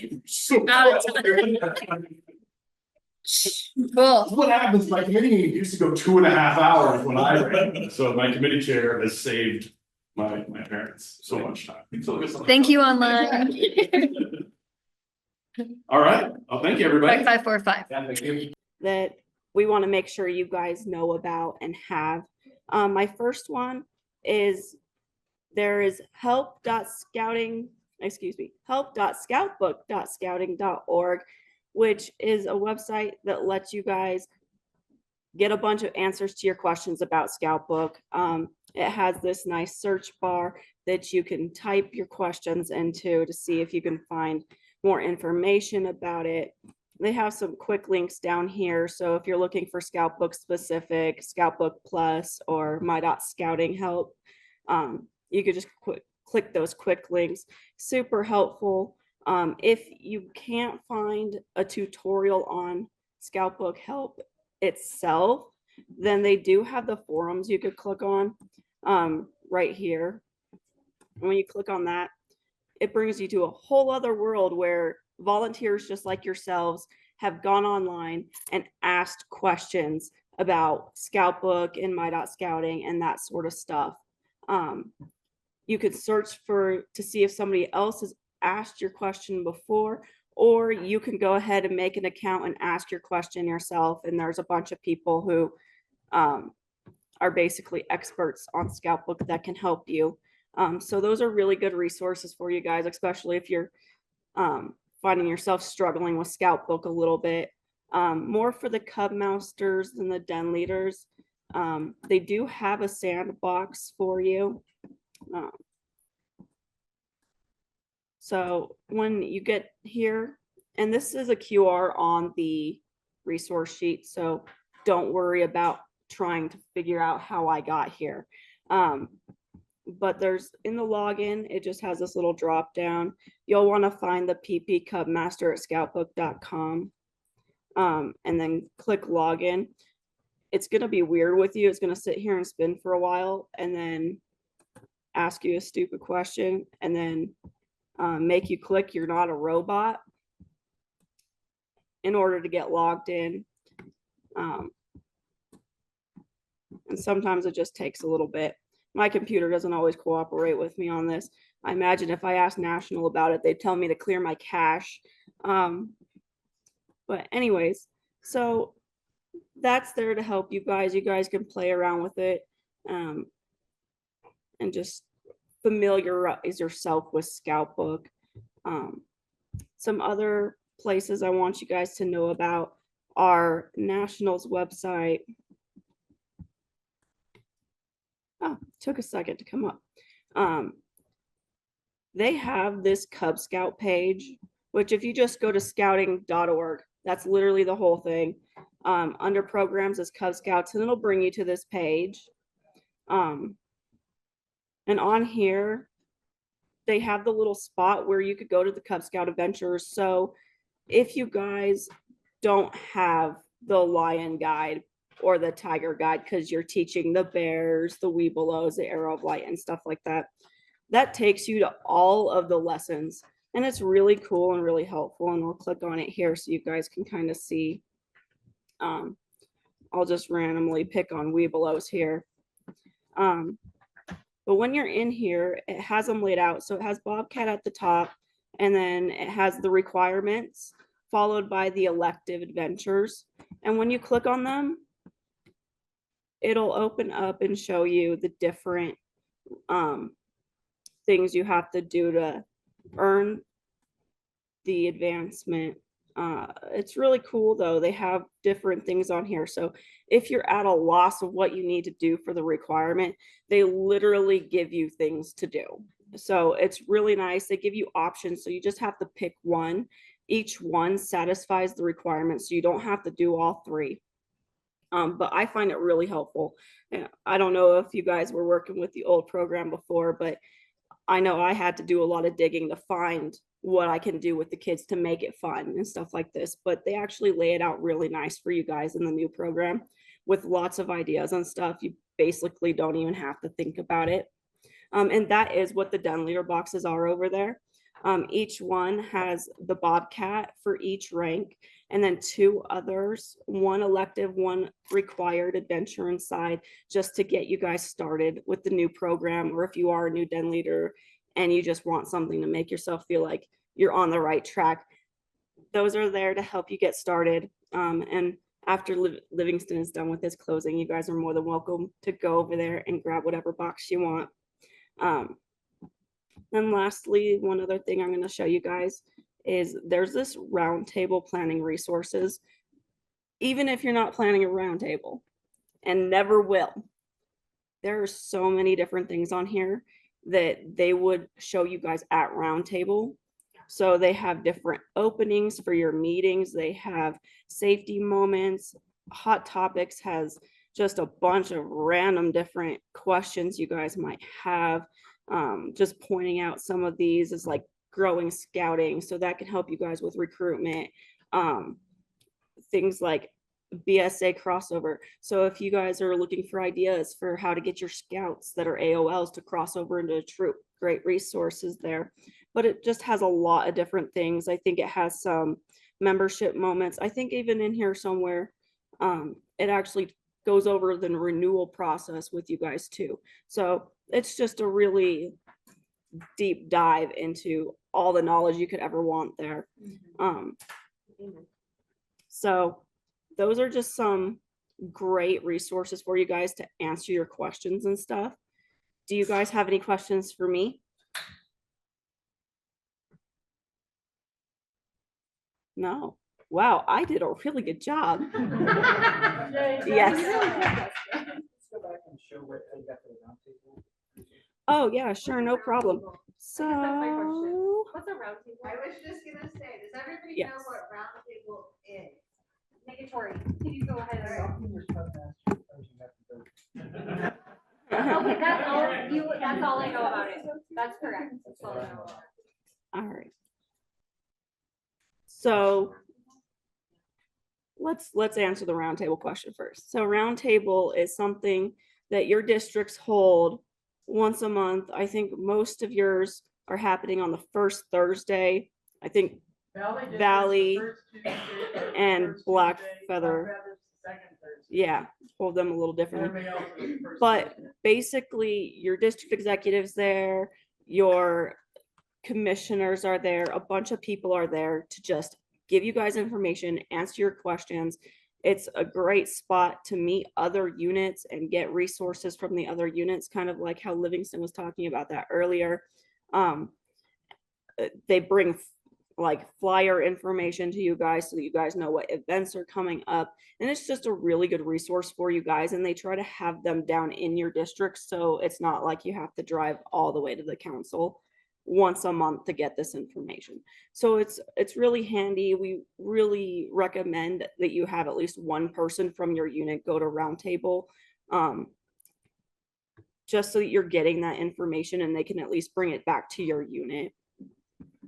out of time. Cool. What happens, my committee meeting used to go 2.5 hours when I ran, so my committee chair has saved my parents so much time. Thank you online. All right, well, thank you, everybody. Pack 545. Yeah, thank you. That we want to make sure you guys know about and have. My first one is There is help.scoutbook.scouting.org, which is a website that lets you guys get a bunch of answers to your questions about Scout Book. It has this nice search bar that you can type your questions into to see if you can find more information about it. They have some quick links down here. So if you're looking for Scout Book specific, Scout Book Plus, or my.scouting help, you could just click those quick links. Super helpful. If you can't find a tutorial on Scout Book help itself, then they do have the forums you could click on right here. And when you click on that, it brings you to a whole other world where volunteers just like yourselves have gone online and asked questions about Scout Book and my.scouting and that sort of stuff. You could search to see if somebody else has asked your question before, or you can go ahead and make an account and ask your question yourself. And there's a bunch of people who are basically experts on Scout Book that can help you. So those are really good resources for you guys, especially if you're finding yourself struggling with Scout Book a little bit. More for the Cub Masters than the Den Leaders. They do have a sandbox for you. So when you get here, and this is a QR on the resource sheet, so don't worry about trying to figure out how I got here. But there's in the login, it just has this little drop down. You'll want to find the PP Cub Master at scoutbook.com and then click login. It's going to be weird with you. It's going to sit here and spin for a while and then ask you a stupid question and then make you click you're not a robot in order to get logged in. And sometimes it just takes a little bit. My computer doesn't always cooperate with me on this. I imagine if I asked National about it, they'd tell me to clear my cache. But anyways, so that's there to help you guys. You guys can play around with it and just familiarize yourself with Scout Book. Some other places I want you guys to know about are National's website. Oh, took a second to come up. They have this Cub Scout page, which if you just go to scouting.org, that's literally the whole thing. Under programs is Cub Scouts, and it'll bring you to this page. And on here, they have the little spot where you could go to the Cub Scout adventures. So if you guys don't have the lion guide or the tiger guide because you're teaching the bears, the Webelos, the Arrow of Light and stuff like that, that takes you to all of the lessons. And it's really cool and really helpful. And we'll click on it here so you guys can kind of see. I'll just randomly pick on Webelos here. But when you're in here, it has them laid out. So it has Bobcat at the top, and then it has the requirements followed by the elective adventures. And when you click on them, it'll open up and show you the different things you have to do to earn the advancement. It's really cool though. They have different things on here. So if you're at a loss of what you need to do for the requirement, they literally give you things to do. So it's really nice. They give you options. So you just have to pick one. Each one satisfies the requirements. So you don't have to do all three. But I find it really helpful. I don't know if you guys were working with the old program before, but I know I had to do a lot of digging to find what I can do with the kids to make it fun and stuff like this. But they actually lay it out really nice for you guys in the new program with lots of ideas and stuff. You basically don't even have to think about it. And that is what the Den Leader boxes are over there. Each one has the Bobcat for each rank, and then two others, one elective, one required adventure inside, just to get you guys started with the new program. Or if you are a new Den Leader and you just want something to make yourself feel like you're on the right track, those are there to help you get started. And after Livingston is done with his closing, you guys are more than welcome to go over there and grab whatever box you want. And lastly, one other thing I'm gonna show you guys is there's this roundtable planning resources. Even if you're not planning a roundtable and never will, there are so many different things on here that they would show you guys at roundtable. So they have different openings for your meetings. They have safety moments. Hot Topics has just a bunch of random different questions you guys might have. Just pointing out some of these is like growing scouting. So that can help you guys with recruitment. Things like BSA crossover. So if you guys are looking for ideas for how to get your scouts that are AOLs to cross over into a troop, great resources there. But it just has a lot of different things. I think it has some membership moments. I think even in here somewhere, it actually goes over the renewal process with you guys too. So it's just a really deep dive into all the knowledge you could ever want there. So those are just some great resources for you guys to answer your questions and stuff. Do you guys have any questions for me? No. Wow, I did a really good job. Yes. Let's go back and show what you got for the roundtable. Oh, yeah, sure, no problem. That's my question. So, What's a roundtable? I was just gonna say, does everybody Yes. know what roundtable is? Negatory. Can you go ahead and Okay, Okay, that's all I know about it. That's correct. That's all I know about it. all right. So let's answer the roundtable question first. So roundtable is something that your districts hold once a month. I think most of yours are happening on the first Thursday. I think Valley and Black Feather. Yeah, hold them a little differently. But basically, your district executives there, your commissioners are there, a bunch of people are there to just give you guys information, answer your questions. It's a great spot to meet other units and get resources from the other units, kind of like how Livingston was talking about that earlier. They bring like flyer information to you guys so that you guys know what events are coming up. And it's just a really good resource for you guys. And they try to have them down in your district. So it's not like you have to drive all the way to the council once a month to get this information. So it's really handy. We really recommend that you have at least one person from your unit go to roundtable, just so that you're getting that information and they can at least bring it back to your unit.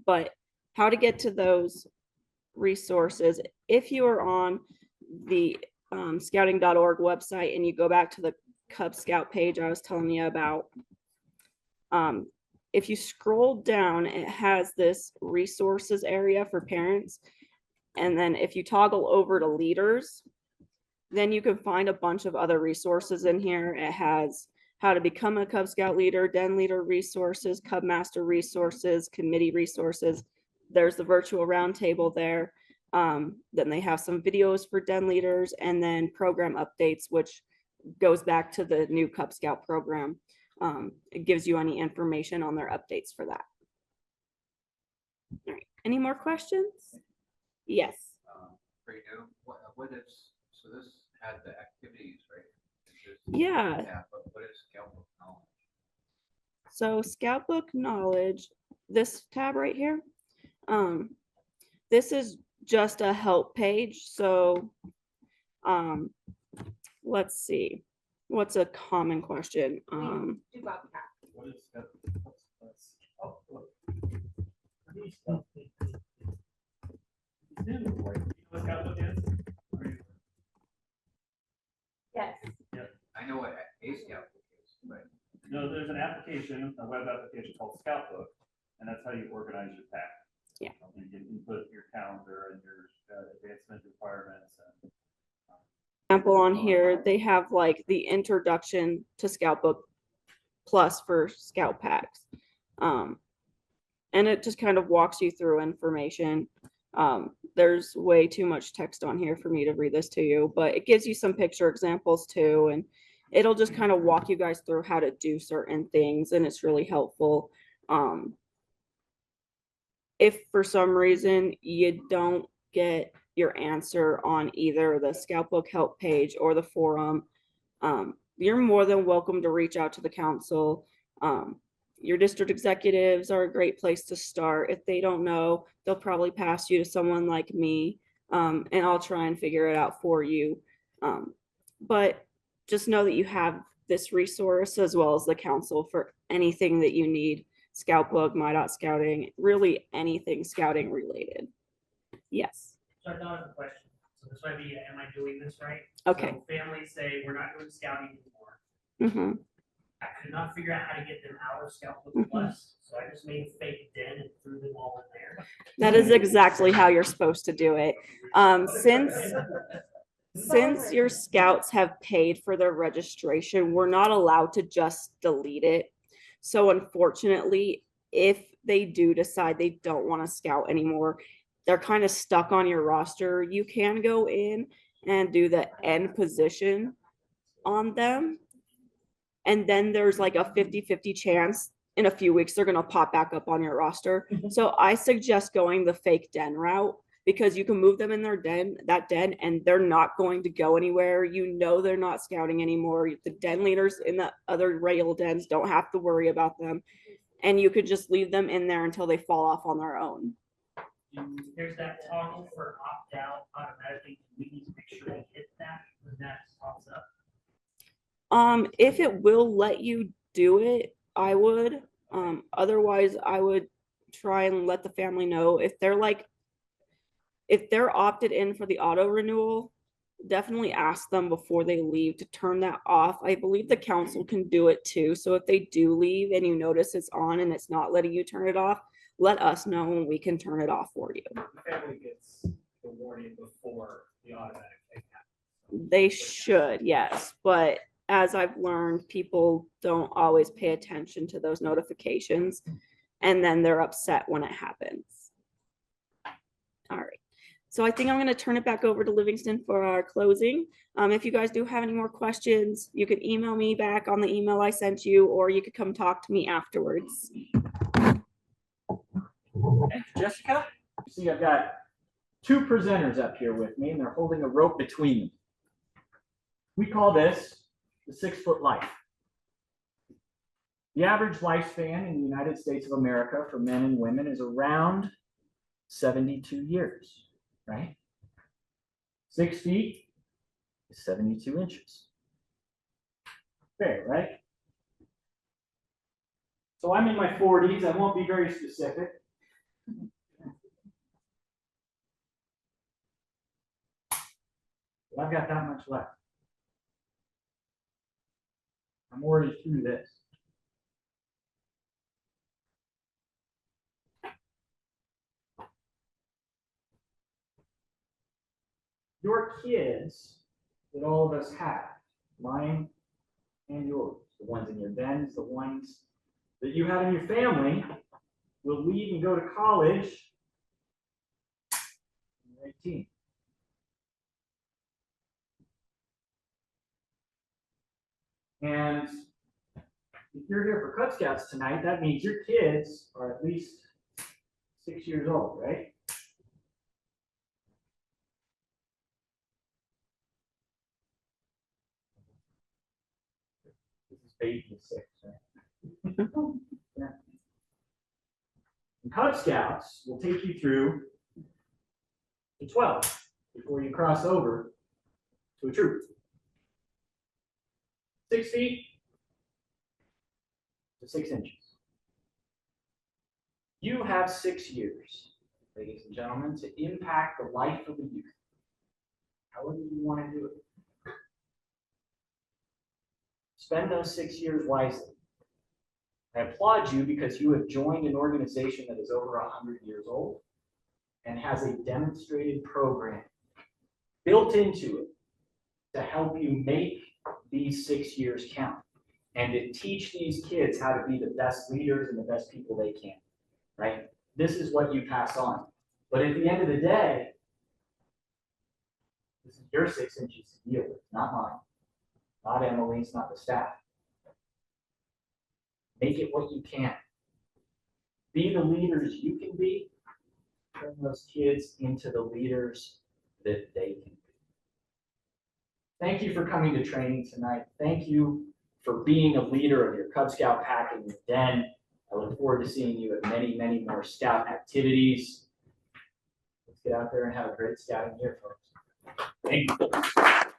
But how to get to those resources, if you are on the scouting.org website and you go back to the Cub Scout page I was telling you about, if you scroll down, it has this resources area for parents. And then if you toggle over to leaders, then you can find a bunch of other resources in here. It has how to become a Cub Scout leader, den leader resources, Cub Master resources, committee resources. There's the virtual roundtable there. Then they have some videos for den leaders and then program updates, which goes back to the new Cub Scout program. It gives you any information on their updates for that. All right, any more questions? Yes. Pretty new, what is, so this had the activities, right? Yeah. But what is Scout Book Knowledge? So Scout Book Knowledge, this tab right here, this is just a help page. So let's see, what's a common question? Do Bobcat. What is that? Oh, look. Yes. I know what a Scout Book is, but. No, there's an application, a web application called Scout Book, and that's how you organize your pack. Yeah. You can input your calendar and your advancement requirements and. Example on here, they have like the introduction to Scout Book Plus for Scout packs. And it just kind of walks you through information. There's way too much text on here for me to read this to you, but it gives you some picture examples too. And it'll just kind of walk you guys through how to do certain things. And it's really helpful. If for some reason you don't get your answer on either the Scout Book help page or the forum, you're more than welcome to reach out to the council. Your district executives are a great place to start. If they don't know, they'll probably pass you to someone like me, and I'll try and figure it out for you. But just know that you have this resource as well as the council for anything that you need. Scout Book, My.Scouting, really anything scouting related. Yes. So I thought of a question. So this might be, am I doing this right? Okay. So families say, we're not doing scouting anymore. Mm-hmm. I could not figure out how to get them out of Scout Book Mhm. Plus, so I just made a fake den and threw them all in there. That is exactly how you're supposed to do it. Since your scouts have paid for their registration, we're not allowed to just delete it. So unfortunately, if they do decide they don't want to scout anymore, they're kind of stuck on your roster. You can go in and do the end position on them. And then there's like a 50-50 chance in a few weeks they're going to pop back up on your roster. So I suggest going the fake den route, because you can move them in their den, and they're not going to go anywhere. You know they're not scouting anymore. The den leaders in the other rail dens don't have to worry about them. And you could just leave them in there until they fall off on their own. There's that toggle for opt out automatically. We need to make sure we hit that when that pops up. If it will let you do it, I would. Otherwise, I would try and let the family know if they're opted in for the auto renewal, definitely ask them before they leave to turn that off. I believe the council can do it too. So if they do leave and you notice it's on and it's not letting you turn it off, let us know and we can turn it off for you. The family gets the warning before the automatic thing happens. They should, yes. But as I've learned, people don't always pay attention to those notifications, and then they're upset when it happens. All right. So I think I'm going to turn it back over to Livingston for our closing. If you guys do have any more questions, you can email me back on the email I sent you, or you could come talk to me afterwards. Jessica, you see I've got two presenters up here with me and they're holding a rope between them. We call this the 6-foot life. The average lifespan in the United States of America for men and women is around 72 years, right? 6 feet is 72 inches. Fair, right? So I'm in my 40s. I won't be very specific. But I've got that much left. I'm already through this. Your kids that all of us have, mine and yours, the ones in your dens, the ones that you have in your family, will leave and go to college when they're 18. And if you're here for Cub Scouts tonight, that means your kids are at least 6 years old, right? This is baby 6, right? Yeah. And Cub Scouts will take you through to 12 before you cross over to a troop. 6 feet to 6 inches. You have 6 years, ladies and gentlemen, to impact the life of the youth. However you want to do it. Spend those 6 years wisely. I applaud you because you have joined an organization that is over 100 years old and has a demonstrated program built into it to help you make these 6 years count and to teach these kids how to be the best leaders and the best people they can, right? This is what you pass on. But at the end of the day, this is your 6 inches to deal with, not mine, not Emily's, not the staff. Make it what you can. Be the leaders you can be. Turn those kids into the leaders that they can be. Thank you for coming to training tonight. Thank you for being a leader of your Cub Scout pack in your den. I look forward to seeing you at many, many more Scout activities. Let's get out there and have a great scouting year, folks. Thank you.